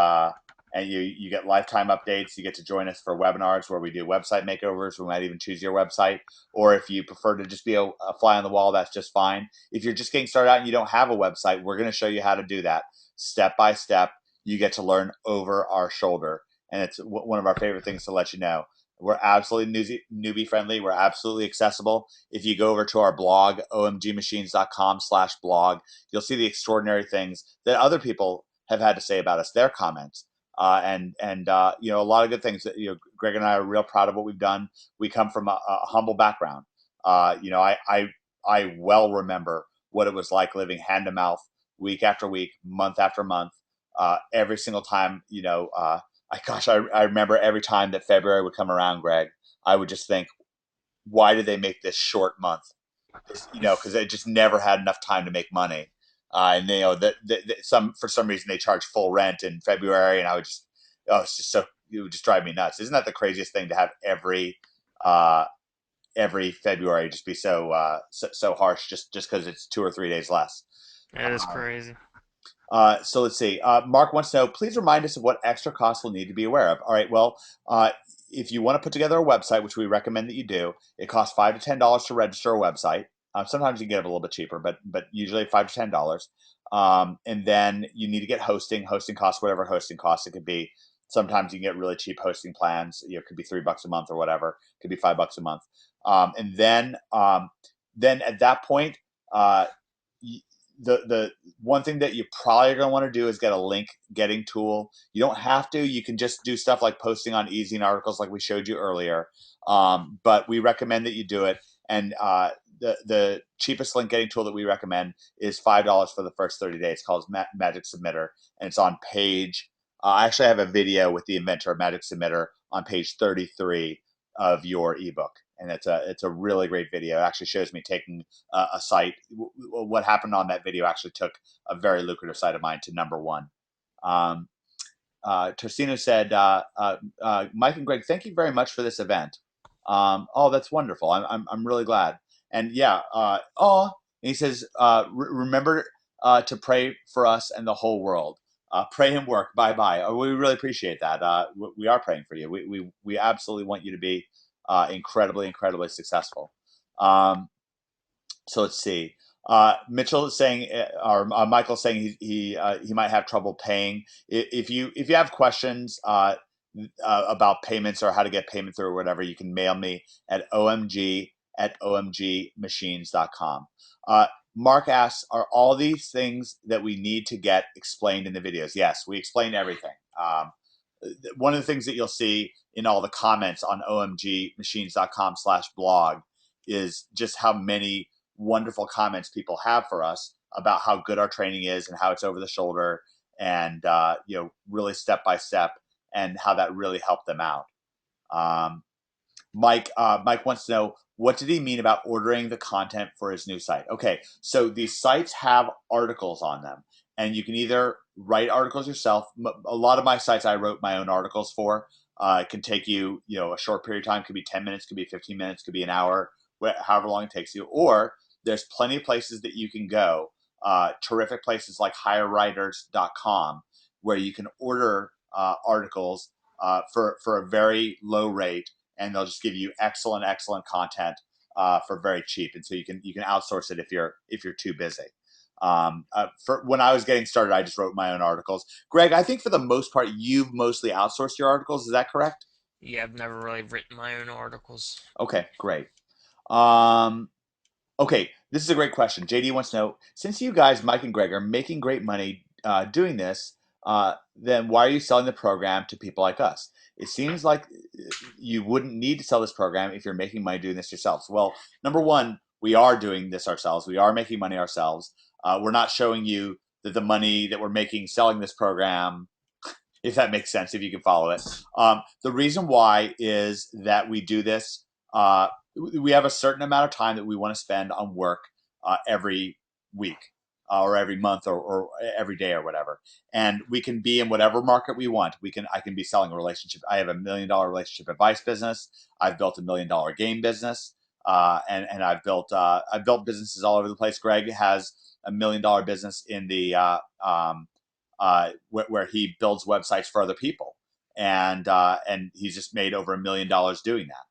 Speaker 2: and you get lifetime updates. You get to join us for webinars where we do website makeovers. We might even choose your website, or if you prefer to just be a fly on the wall, that's just fine. If you're just getting started out and you don't have a website, we're going to show you how to do that step by step. You get to learn over our shoulder, and it's one of our favorite things to let you know. We're absolutely newbie friendly. We're absolutely accessible. If you go over to our blog, omgmachines.com/blog, you'll see the extraordinary things that other people have had to say about us, their comments. And a lot of good things that, Greg and I are real proud of what we've done. We come from a humble background. I well remember what it was like living hand to mouth, week after week, month after month. Every single time, I remember every time that February would come around, Greg, I would just think, why did they make this short month? Because they just never had enough time to make money. And for some reason they charge full rent in February, and I would just, it would just drive me nuts. Isn't that the craziest thing to have every February just be so harsh just because it's 2 or 3 days less?
Speaker 3: That is crazy.
Speaker 2: So let's see. Mark wants to know, please remind us of what extra costs we'll need to be aware of. All right. Well, if you want to put together a website, which we recommend that you do, it costs $5 to $10 to register a website. Sometimes you can get it a little bit cheaper, but usually $5 to $10. And then you need to get hosting. Hosting costs whatever hosting costs. It could be. Sometimes you can get really cheap hosting plans. It could be $3 a month or whatever. It could be $5 a month. And then at that point, the one thing that you probably are going to want to do is get a link getting tool. You don't have to. You can just do stuff like posting on Easy articles, like we showed you earlier. But we recommend that you do it. And the cheapest link getting tool that we recommend is $5 for the first 30 days. It's called Magic Submitter, and it's on page. I actually have a video with the inventor of Magic Submitter on page 33 of your ebook, and it's a really great video. It actually shows me taking a site. What happened on that video actually took a very lucrative site of mine to #1. Torsino said, Mike and Greg, thank you very much for this event. Oh, that's wonderful. I'm really glad. And yeah, and he says, remember to pray for us and the whole world. Pray and work. Bye-bye. We really appreciate that. We are praying for you. We absolutely want you to be incredibly successful. So let's see. Mitchell is saying, or Michael is saying he might have trouble paying. If you have questions about payments or how to get payment through or whatever, you can mail me at omg@omgmachines.com. Mark asks, are all these things that we need to get explained in the videos? Yes, we explain everything. One of the things that you'll see in all the comments on omgmachines.com/blog is just how many wonderful comments people have for us about how good our training is and how it's over the shoulder and really step by step, and how that really helped them out. Mike wants to know, what did he mean about ordering the content for his new site? Okay, so these sites have articles on them, and you can either write articles yourself. A lot of my sites I wrote my own articles for. It can take you, a short period of time. It could be 10 minutes, could be 15 minutes, could be an hour, however long it takes you. Or there's plenty of places that you can go, terrific places like hirewriters.com, where you can order articles for a very low rate, and they'll just give you excellent content for very cheap. And so you can outsource it if you're too busy. For when I was getting started, I just wrote my own articles. Greg, I think for the most part, you've mostly outsourced your articles. Is that correct?
Speaker 3: Yeah, I've never really written my own articles.
Speaker 2: Okay, great. Okay, this is a great question. JD wants to know, since you guys, Mike and Greg, are making great money doing this, then why are you selling the program to people like us? It seems like you wouldn't need to sell this program if you're making money doing this yourselves. Well, number one, we are doing this ourselves. We are making money ourselves. We're not showing you that the money that we're making selling this program, if that makes sense, if you can follow it. The reason why is that we do this. We have a certain amount of time that we want to spend on work every week or every month or every day or whatever. And we can be in whatever market we want. I can be selling a relationship. I have $1 million relationship advice business. I've built $1 million game business. And I've built businesses all over the place. Greg has $1 million business in the where he builds websites for other people, and he's just made over $1 million doing that.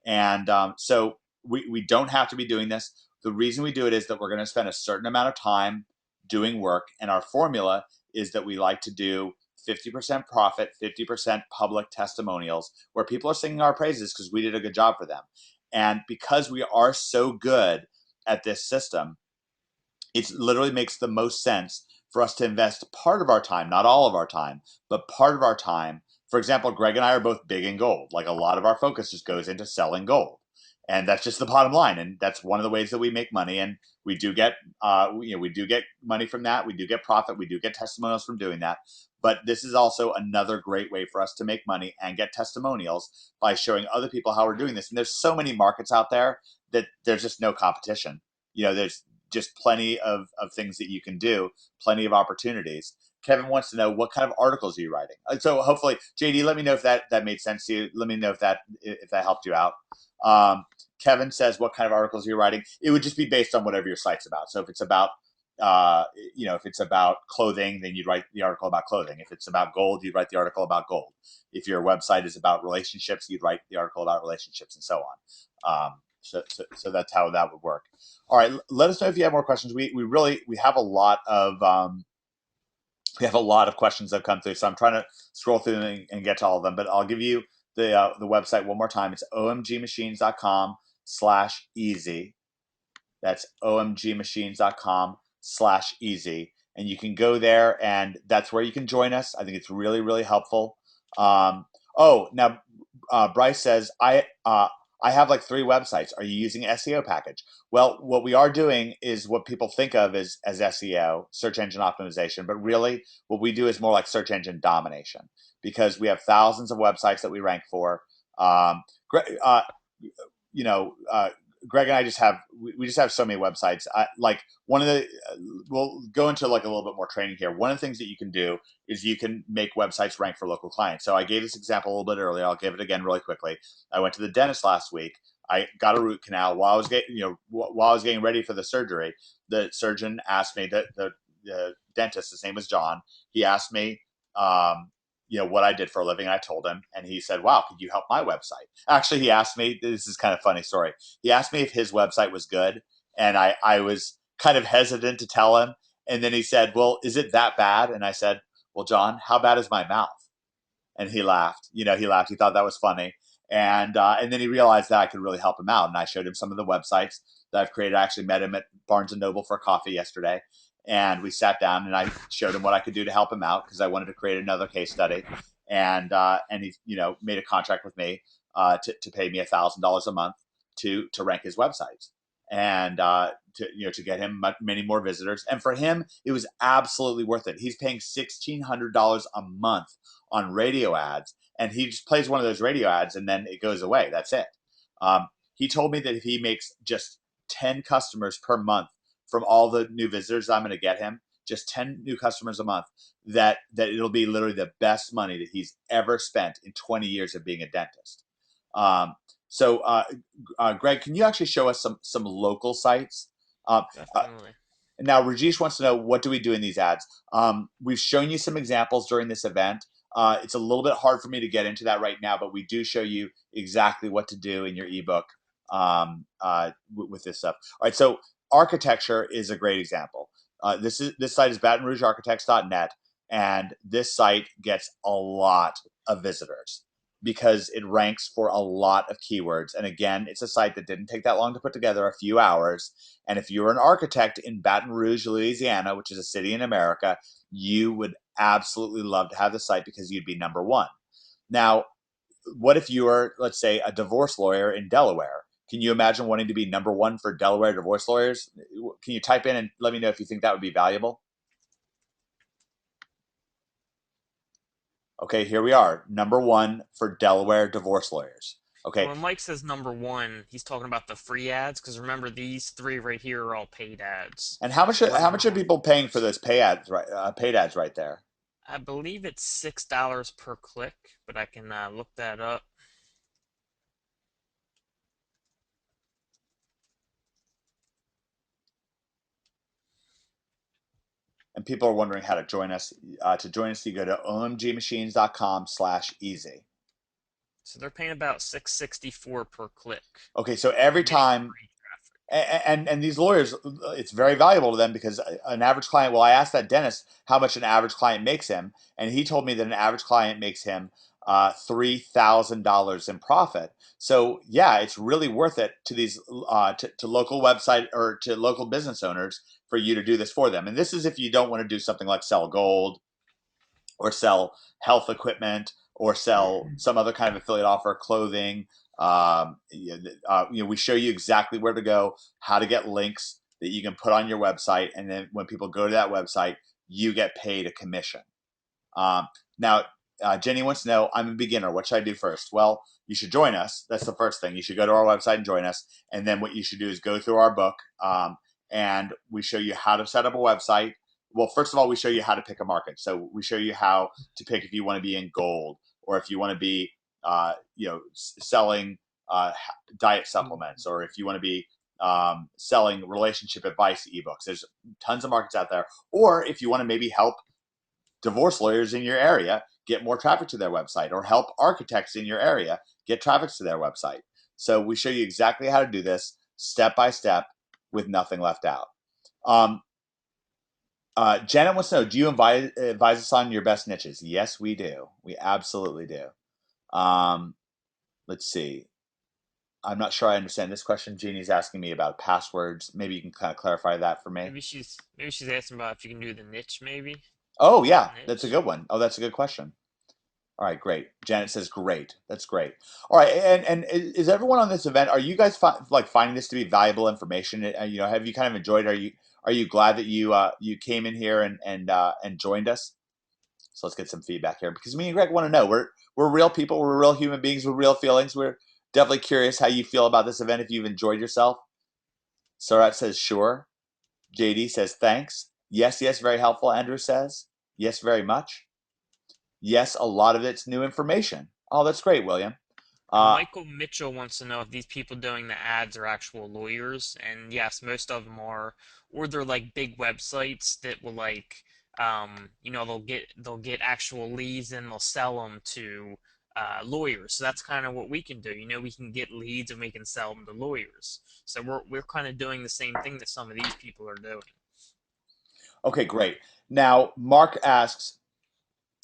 Speaker 2: And so we don't have to be doing this. The reason we do it is that we're going to spend a certain amount of time doing work, and our formula is that we like to do 50% profit, 50% public testimonials, where people are singing our praises because we did a good job for them. And because we are so good at this system, it literally makes the most sense for us to invest part of our time, not all of our time, but part of our time. For example, Greg and I are both big in gold. Like, a lot of our focus just goes into selling gold. And that's just the bottom line. And that's one of the ways that we make money. And we do get, we do get money from that. We do get profit. We do get testimonials from doing that. But this is also another great way for us to make money and get testimonials by showing other people how we're doing this. And there's so many markets out there that there's just no competition. There's just plenty of things that you can do, plenty of opportunities. Kevin wants to know, what kind of articles are you writing? So hopefully, JD, let me know if that made sense to you. Let me know if that helped you out. Kevin says, what kind of articles are you writing? It would just be based on whatever your site's about. So if it's about, if it's about clothing, then you'd write the article about clothing. If it's about gold, you'd write the article about gold. If your website is about relationships, you'd write the article about relationships, and so on. So that's how that would work. All right, let us know if you have more questions. We have a lot of questions that have come through, so I'm trying to scroll through and get to all of them. But I'll give you the website one more time. It's omgmachines.com/easy. That's omgmachines.com/easy. And you can go there, and that's where you can join us. I think it's really, really helpful. Now Bryce says, I have like 3 websites. Are you using SEO package? Well, what we are doing is what people think of as SEO, search engine optimization, but really what we do is more like search engine domination, because we have thousands of websites that we rank for. Greg and I just have so many websites. Like one of the we'll go into like a little bit more training here. One of the things that you can do is you can make websites rank for local clients. So I gave this example a little bit earlier. I'll give it again really quickly. I went to the dentist last week. I got a root canal while I was getting ready for the surgery. The surgeon asked me, the dentist, his name was John. He asked me, what I did for a living. I told him, and he said, "Wow, could you help my website?" Actually, he asked me. This is kind of a funny story. He asked me if his website was good, and I was kind of hesitant to tell him. And then he said, "Well, is it that bad?" And I said, "Well, John, how bad is my mouth?" And he laughed. He laughed. He thought that was funny. And then he realized that I could really help him out. And I showed him some of the websites that I've created. I actually met him at Barnes and Noble for coffee yesterday. And we sat down and I showed him what I could do to help him out, because I wanted to create another case study. And he, made a contract with me to pay me $1,000 a month to rank his websites, and to get him many more visitors. And for him, it was absolutely worth it. He's paying $1,600 a month on radio ads, and he just plays one of those radio ads and then it goes away. That's it. He told me that if he makes just 10 customers per month from all the new visitors I'm going to get him, just 10 new customers a month, that it'll be literally the best money that he's ever spent in 20 years of being a dentist. Greg, can you actually show us some local sites?
Speaker 3: Definitely.
Speaker 2: Now, Rajesh wants to know, what do we do in these ads? We've shown you some examples during this event. It's a little bit hard for me to get into that right now, but we do show you exactly what to do in your ebook with this stuff. All right, so architecture is a great example. This site is BatonRougeArchitects.net, and this site gets a lot of visitors because it ranks for a lot of keywords. And again, it's a site that didn't take that long to put together, a few hours. And if you're an architect in Baton Rouge, Louisiana, which is a city in America, you would absolutely love to have the site because you'd be number one. Now, what if you are, let's say, a divorce lawyer in Delaware? Can you imagine wanting to be number one for Delaware divorce lawyers? Can you type in and let me know if you think that would be valuable? Okay, here we are, number one for Delaware divorce lawyers. Okay.
Speaker 3: When Mike says number one, he's talking about the free ads, because remember, these 3 right here are all paid ads.
Speaker 2: And how much are people paying for those paid ads right there?
Speaker 3: I believe it's $6 per click, but I can look that up.
Speaker 2: And people are wondering how to join us. To join us, you go to omgmachines.com/easy.
Speaker 3: So they're paying about $6.64 per click.
Speaker 2: Okay, so every time, and these lawyers, it's very valuable to them, because an average client, well, I asked that dentist how much an average client makes him, and he told me that an average client makes him $3,000 in profit. So yeah, it's really worth it to these to local website or to local business owners for you to do this for them. And this is if you don't want to do something like sell gold or sell health equipment or sell some other kind of affiliate offer, clothing. We show you exactly where to go, how to get links that you can put on your website, and then when people go to that website, you get paid a commission. Now, Jenny wants to know, I'm a beginner. What should I do first? Well, you should join us. That's the first thing. You should go to our website and join us. And then what you should do is go through our book, and we show you how to set up a website. Well, first of all, we show you how to pick a market. So we show you how to pick if you want to be in gold, or if you want to be, selling diet supplements, or if you want to be selling relationship advice ebooks. There's tons of markets out there. Or if you want to maybe help divorce lawyers in your area get more traffic to their website, or help architects in your area get traffic to their website. So we show you exactly how to do this step by step with nothing left out. Janet wants to know, do you advise us on your best niches? Yes, we do. We absolutely do. Let's see. I'm not sure I understand this question. Jeannie's asking me about passwords. Maybe you can kind of clarify that for me.
Speaker 3: Maybe she's asking about if you can do the niche, maybe.
Speaker 2: Oh, yeah, that's a
Speaker 3: Niche.
Speaker 2: good one. Oh, that's a good question. All right, great. Janet says, great. That's great. All right, and is everyone on this event? Are you guys finding this to be valuable information? You know, have you kind of enjoyed? Are you glad that you came in here and joined us? So let's get some feedback here because me and Greg want to know. We're real people. We're real human beings with real feelings. We're definitely curious how you feel about this event. If you've enjoyed yourself, Sarat says sure. JD says thanks. Yes, yes, very helpful. Andrew says yes, very much. Yes, a lot of it's new information. Oh, that's great, William.
Speaker 3: Michael Mitchell wants to know if these people doing the ads are actual lawyers, and yes, most of them are, or they're like big websites that will like, you know, they'll get actual leads and they'll sell them to lawyers. So that's kind of what we can do. You know, we can get leads and we can sell them to lawyers. So we're kind of doing the same thing that some of these people are doing.
Speaker 2: Okay, great. Now, Mark asks,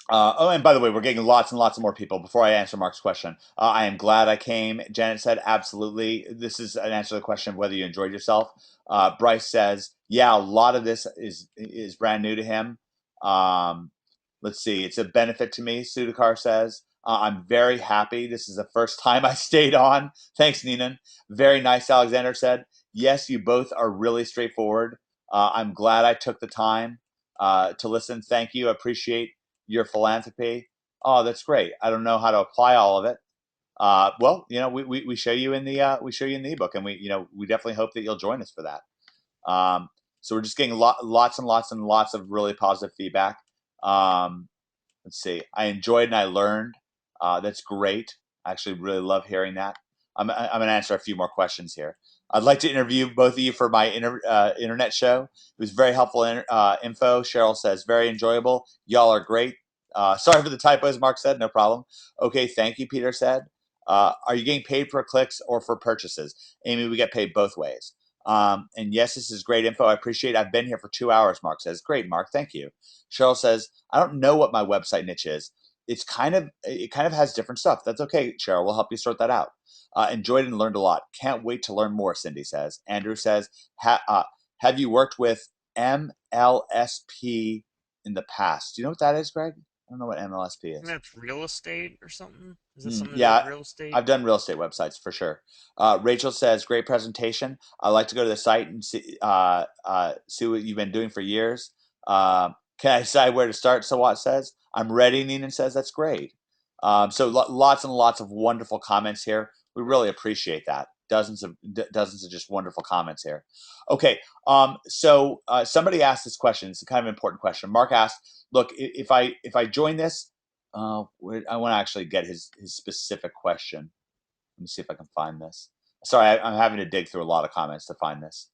Speaker 2: oh, and by the way, we're getting lots and lots of more people. Before I answer Mark's question, I am glad I came. Janet said, absolutely. This is an answer to the question of whether you enjoyed yourself. Bryce says, yeah, a lot of this is brand new to him. Let's see, it's a benefit to me, Sudhakar says. I'm very happy. This is the first time I stayed on. Thanks, Neenan. Very nice, Alexander said. Yes, you both are really straightforward. I'm glad I took the time to listen. Thank you. Appreciate your philanthropy. Oh, that's great. I don't know how to apply all of it. Well, you know, we show you in the ebook, and we definitely hope that you'll join us for that. So we're just getting lots and lots and lots of really positive feedback. Let's see. I enjoyed and I learned. That's great. I actually really love hearing that. I'm going to answer a few more questions here. I'd like to interview both of you for my internet show. It was very helpful info. Cheryl says, very enjoyable. Y'all are great. Sorry for the typos, Mark said. No problem. Okay, thank you, Peter said. Are you getting paid for clicks or for purchases? Amy, we get paid both ways. And yes, this is great info. I appreciate it. I've been here for 2 hours, Mark says. Great, Mark. Thank you. Cheryl says, I don't know what my website niche is. It kind of has different stuff. That's okay, Cheryl. We'll help you sort that out. Enjoyed and learned a lot. Can't wait to learn more, Cindy says. Andrew says, have you worked with MLSP in the past? Do you know what that is, Greg? I don't know what MLSP is.
Speaker 3: Isn't that real estate or something? Is that something to do
Speaker 2: Yeah,
Speaker 3: with real estate?
Speaker 2: I've done real estate websites for sure. Rachel says, great presentation. I like to go to the site and see what you've been doing for years. Can I decide where to start? Sawat says, I'm ready. Neenan says, that's great. So lots and lots of wonderful comments here. We really appreciate that. Dozens of just wonderful comments here. Okay, so somebody asked this question. It's a kind of important question. Mark asked, look, if I join this, I want to actually get his specific question. Let me see if I can find this. Sorry, I'm having to dig through a lot of comments to find this.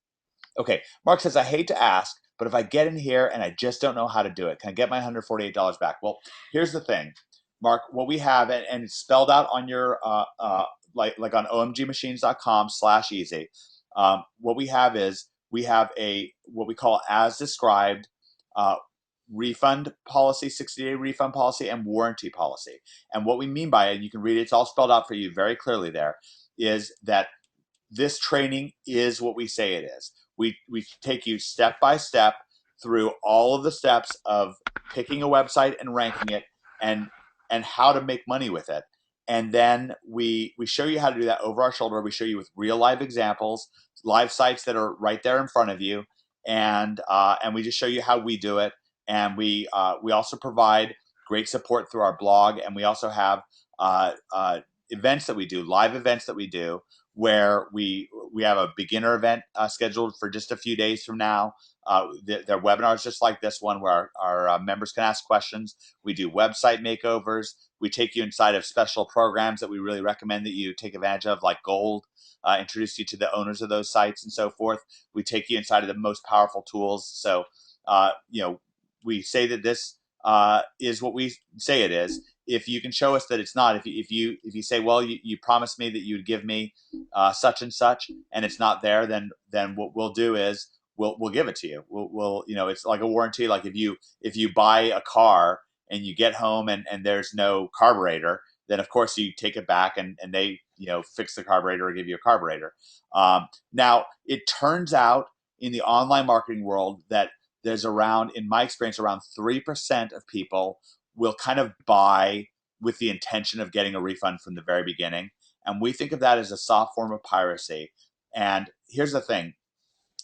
Speaker 2: Okay, Mark says, I hate to ask, but if I get in here and I just don't know how to do it, can I get my $148 back? Well, here's the thing, Mark. What we have, and it's spelled out on your like on omgmachines.com/easy. What we have is we have what we call as described refund policy, 60-day refund policy, and warranty policy. And what we mean by it, you can read it, it's all spelled out for you very clearly there, is that this training is what we say it is. We take you step by step through all of the steps of picking a website and ranking it and how to make money with it. And then we show you how to do that over our shoulder. We show you with real live examples, live sites that are right there in front of you, and we just show you how we do it. And we also provide great support through our blog, and we also have events that we do, live events that we do, where we have a beginner event scheduled for just a few days from now. Their webinars just like this one, where our members can ask questions. We do website makeovers. We take you inside of special programs that we really recommend that you take advantage of, like Gold, introduce you to the owners of those sites and so forth. We take you inside of the most powerful tools. So, we say that this is what we say it is. if you can show us that it's not, if you say, well, you promised me that you'd give me such and such, and it's not there, then what we'll do is we'll give it to you. We'll it's like a warranty. Like if you buy a car and you get home and there's no carburetor, then of course you take it back and they fix the carburetor or give you a carburetor. Now it turns out in the online marketing world that there's around, in my experience, around 3% of people will kind of buy with the intention of getting a refund from the very beginning. And we think of that as a soft form of piracy. And here's the thing.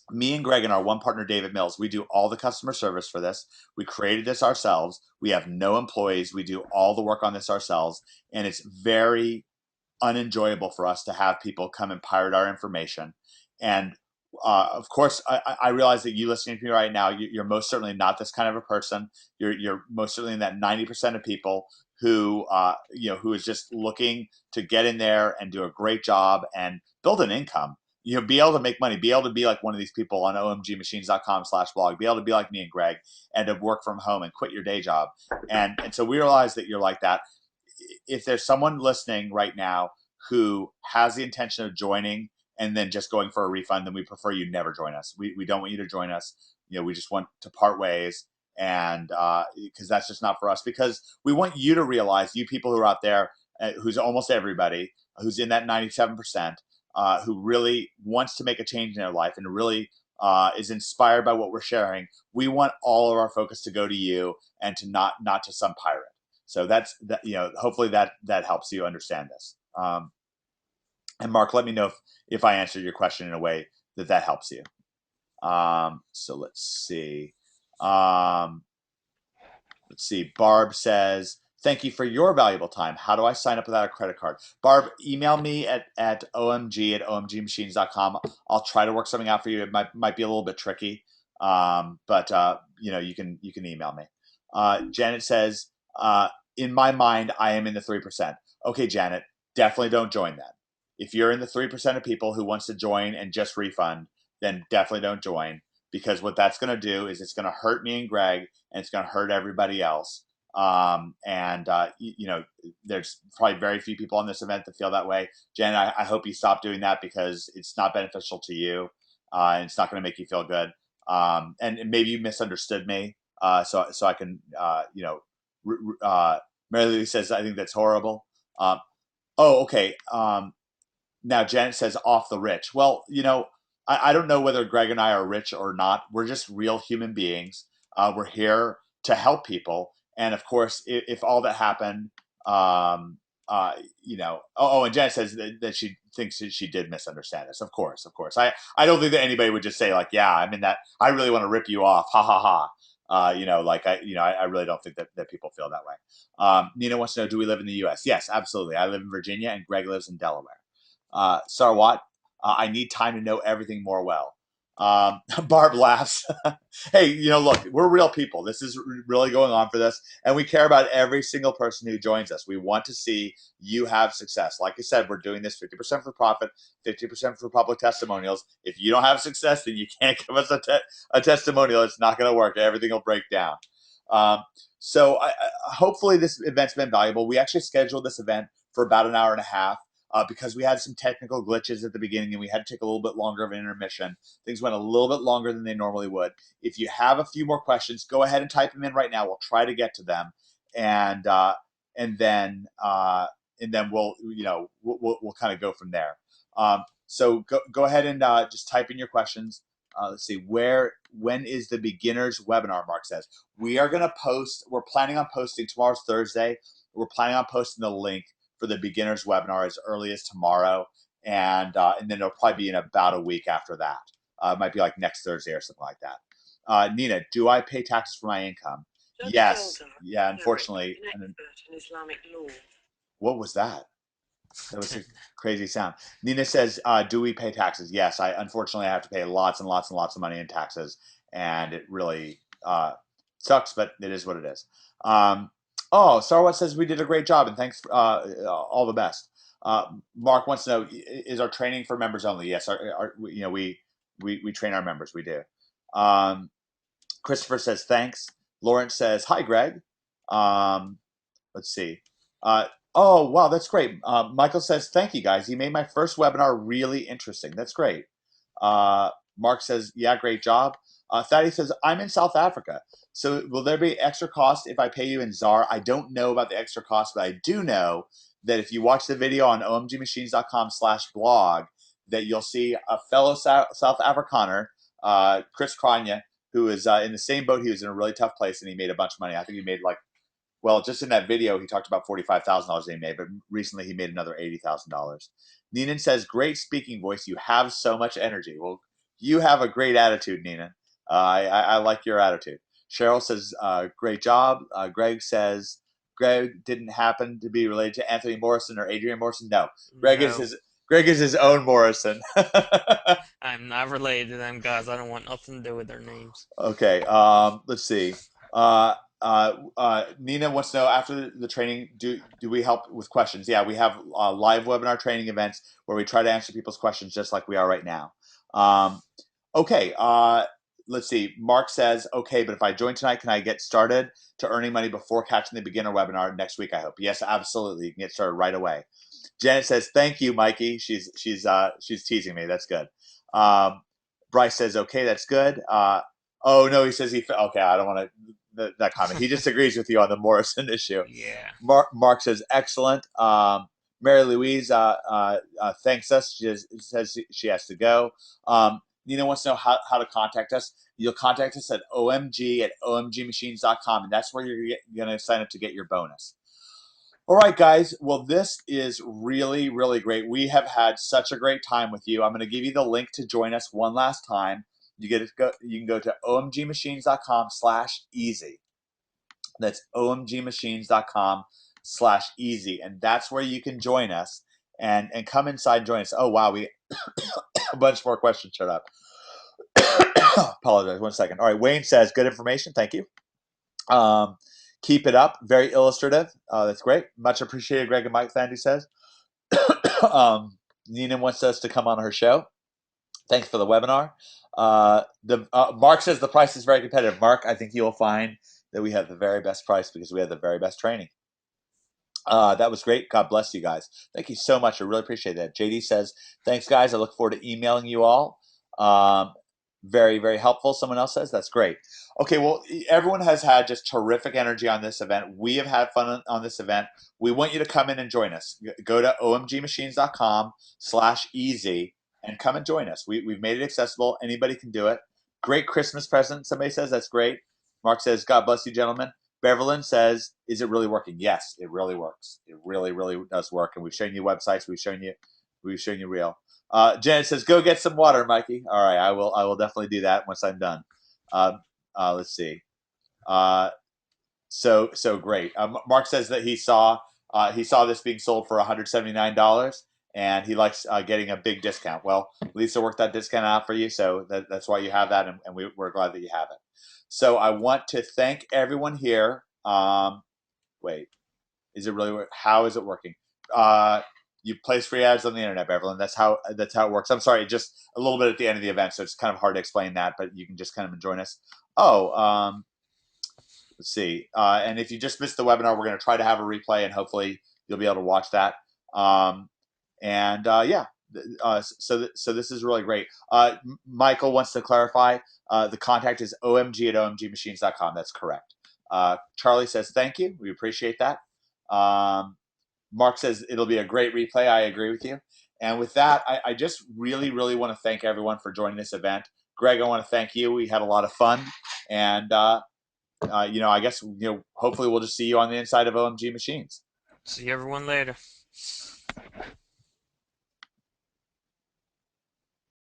Speaker 2: Me and Greg and our one partner, David Mills, we do all the customer service for this. We created this ourselves. We have no employees. We do all the work on this ourselves. And it's very unenjoyable for us to have people come and pirate our information. And of course, I realize that you listening to me right now, you're most certainly not this kind of a person. You're most certainly in that 90% of people who who is just looking to get in there and do a great job and build an income. Be able to make money, be able to be like one of these people on omgmachines.com/blog, be able to be like me and Greg and to work from home and quit your day job. And so we realize that you're like that. If there's someone listening right now who has the intention of joining and then just going for a refund, then we prefer you never join us. We don't want you to join us. We just want to part ways, and because that's just not for us. Because we want you to realize, you people who are out there, who's almost everybody, who's in that 97%, who really wants to make a change in their life and really is inspired by what we're sharing. We want all of our focus to go to you and to not to some pirate. So that's that. Hopefully that helps you understand this. And Mark, let me know if I answered your question in a way that helps you. So let's see. Barb says, thank you for your valuable time. How do I sign up without a credit card? Barb, email me at omg@omgmachines.com. I'll try to work something out for you. It might be a little bit tricky, but you can email me. Janet says, in my mind, I am in the 3%. Okay, Janet, definitely don't join that. If you're in the 3% of people who wants to join and just refund, then definitely don't join, because what that's going to do is it's going to hurt me and Greg, and it's going to hurt everybody else. There's probably very few people on this event that feel that way. Jen, I hope you stop doing that, because it's not beneficial to you, and it's not going to make you feel good. And maybe you misunderstood me. So I can, Mary Lou says, I think that's horrible. Okay. Now Janet says, off the rich. Well, I don't know whether Greg and I are rich or not. We're just real human beings. We're here to help people. And of course, if all that happened, and Janet says that she thinks that she did misunderstand us. Of course. I don't think that anybody would just say like, yeah, I'm in that, I really want to rip you off. Ha ha ha. I really don't think that people feel that way. Nina wants to know, do we live in the U.S.? Yes, absolutely. I live in Virginia, and Greg lives in Delaware. Sarwat, I need time to know everything more well. Barb laughs. Hey, look, we're real people. This is really going on for this, and we care about every single person who joins us. We want to see you have success. Like I said, we're doing this 50% for profit, 50% for public testimonials. If you don't have success, then you can't give us a testimonial. It's not going to work. Everything will break down. So hopefully this event's been valuable. We actually scheduled this event for about an hour and a half. Because we had some technical glitches at the beginning and we had to take a little bit longer of an intermission. Things went a little bit longer than they normally would. If you have a few more questions, go ahead and type them in right now. We'll try to get to them, and then we'll kind of go from there. So go ahead and just type in your questions. Let's see, when is the beginners webinar? Mark says we're planning on posting. Tomorrow's Thursday. We're planning on posting the link for the beginners webinar as early as tomorrow, and then it'll probably be in about a week after that. It might be like next Thursday or something like that. Nina, do I pay taxes for my income? Judge yes. Dalton, yeah, unfortunately. An expert in Islamic law. What was that? That was a crazy sound. Nina says, do we pay taxes? Yes. Unfortunately, I have to pay lots and lots and lots of money in taxes, and it really sucks, but it is what it is. Sarwat says we did a great job, and thanks for all the best. Mark wants to know, is our training for members only? Yes, we train our members. We do. Christopher says thanks. Lawrence says hi, Greg. Let's see. Oh, wow, that's great. Michael says, thank you, guys. You made my first webinar really interesting. That's great. Mark says, yeah, great job. Thaddeus says, I'm in South Africa. So will there be extra cost if I pay you in ZAR? I don't know about the extra cost, but I do know that if you watch the video on omgmachines.com/blog, that you'll see a fellow South Afrikaner, Chris Kranya, who is in the same boat. He was in a really tough place and he made a bunch of money. I think he made well, just in that video, he talked about $45,000 he made, but recently he made another $80,000. Neenan says, great speaking voice. You have so much energy. Well, you have a great attitude, Neenan. I like your attitude. Cheryl says, great job. Greg says, Greg didn't happen to be related to Anthony Morrison or Adrian Morrison. No, Greg
Speaker 3: No,
Speaker 2: is his own Morrison.
Speaker 3: I'm not related to them guys. I don't want nothing to do with their names.
Speaker 2: Okay, let's see. Nina wants to know, after the training, do we help with questions? Yeah, we have live webinar training events where we try to answer people's questions just like we are right now. Okay, let's see. Mark says, okay, but if I join tonight, can I get started to earning money before catching the beginner webinar next week, I hope? Yes, absolutely. You can get started right away. Janet says, thank you, Mikey. She's teasing me. That's good. Bryce says, okay, that's good. Oh, no, he says okay, I don't want to, that comment. He disagrees with you on the Morrison issue.
Speaker 3: Yeah.
Speaker 2: Mark says, excellent. Mary Louise thanks us. She says she has to go. Nina wants to know how to contact us. You'll contact us at omg@omgmachines.com, and that's where you're going to sign up to get your bonus. All right, guys. Well, this is really, really great. We have had such a great time with you. I'm going to give you the link to join us one last time. You can go to omgmachines.com/easy. That's omgmachines.com/easy, and that's where you can join us and come inside and join us. Oh wow, we a bunch more questions showed up. Apologize. 1 second. All right, Wayne says, good information. Thank you. Keep it up. Very illustrative. That's great. Much appreciated, Greg and Mike. Sandy says. Nina wants us to come on her show. Thanks for the webinar. Mark says the price is very competitive. Mark, I think you will find that we have the very best price because we have the very best training. That was great. God bless you guys. Thank you so much. I really appreciate that. JD says, thanks, guys. I look forward to emailing you all. Very, very helpful. Someone else says, that's great. Okay, well, everyone has had just terrific energy on this event. We have had fun on this event. We want you to come in and join us. Go to omgmachines.com/easy and come and join us. We've made it accessible. Anybody can do it. Great Christmas present, somebody says. That's great. Mark says, God bless you, gentlemen. Beverlyn says, is it really working? Yes, it really works. It really, really does work. And we've shown you websites. We've shown you real. Janet says, go get some water, Mikey. All right, I will definitely do that once I'm done. Let's see. So great. Mark says that he saw this being sold for $179 and he likes getting a big discount. Well, Lisa worked that discount out for you, so that's why you have that, and we're glad that you have it. So I want to thank everyone here. Wait, is it really? How is it working? You place free ads on the internet, Beverlyn. That's how it works. I'm sorry, just a little bit at the end of the event, so it's kind of hard to explain that, but you can just kind of join us. Oh, let's see. And if you just missed the webinar, we're going to try to have a replay, and hopefully you'll be able to watch that. Yeah. So this is really great. Michael wants to clarify. The contact is omg@omgmachines.com. That's correct. Charlie says, thank you. We appreciate that. Mark says it'll be a great replay. I agree with you. And with that, I just really, really want to thank everyone for joining this event. Greg, I want to thank you. We had a lot of fun. And, I guess, hopefully we'll just see you on the inside of OMG Machines.
Speaker 3: See everyone later.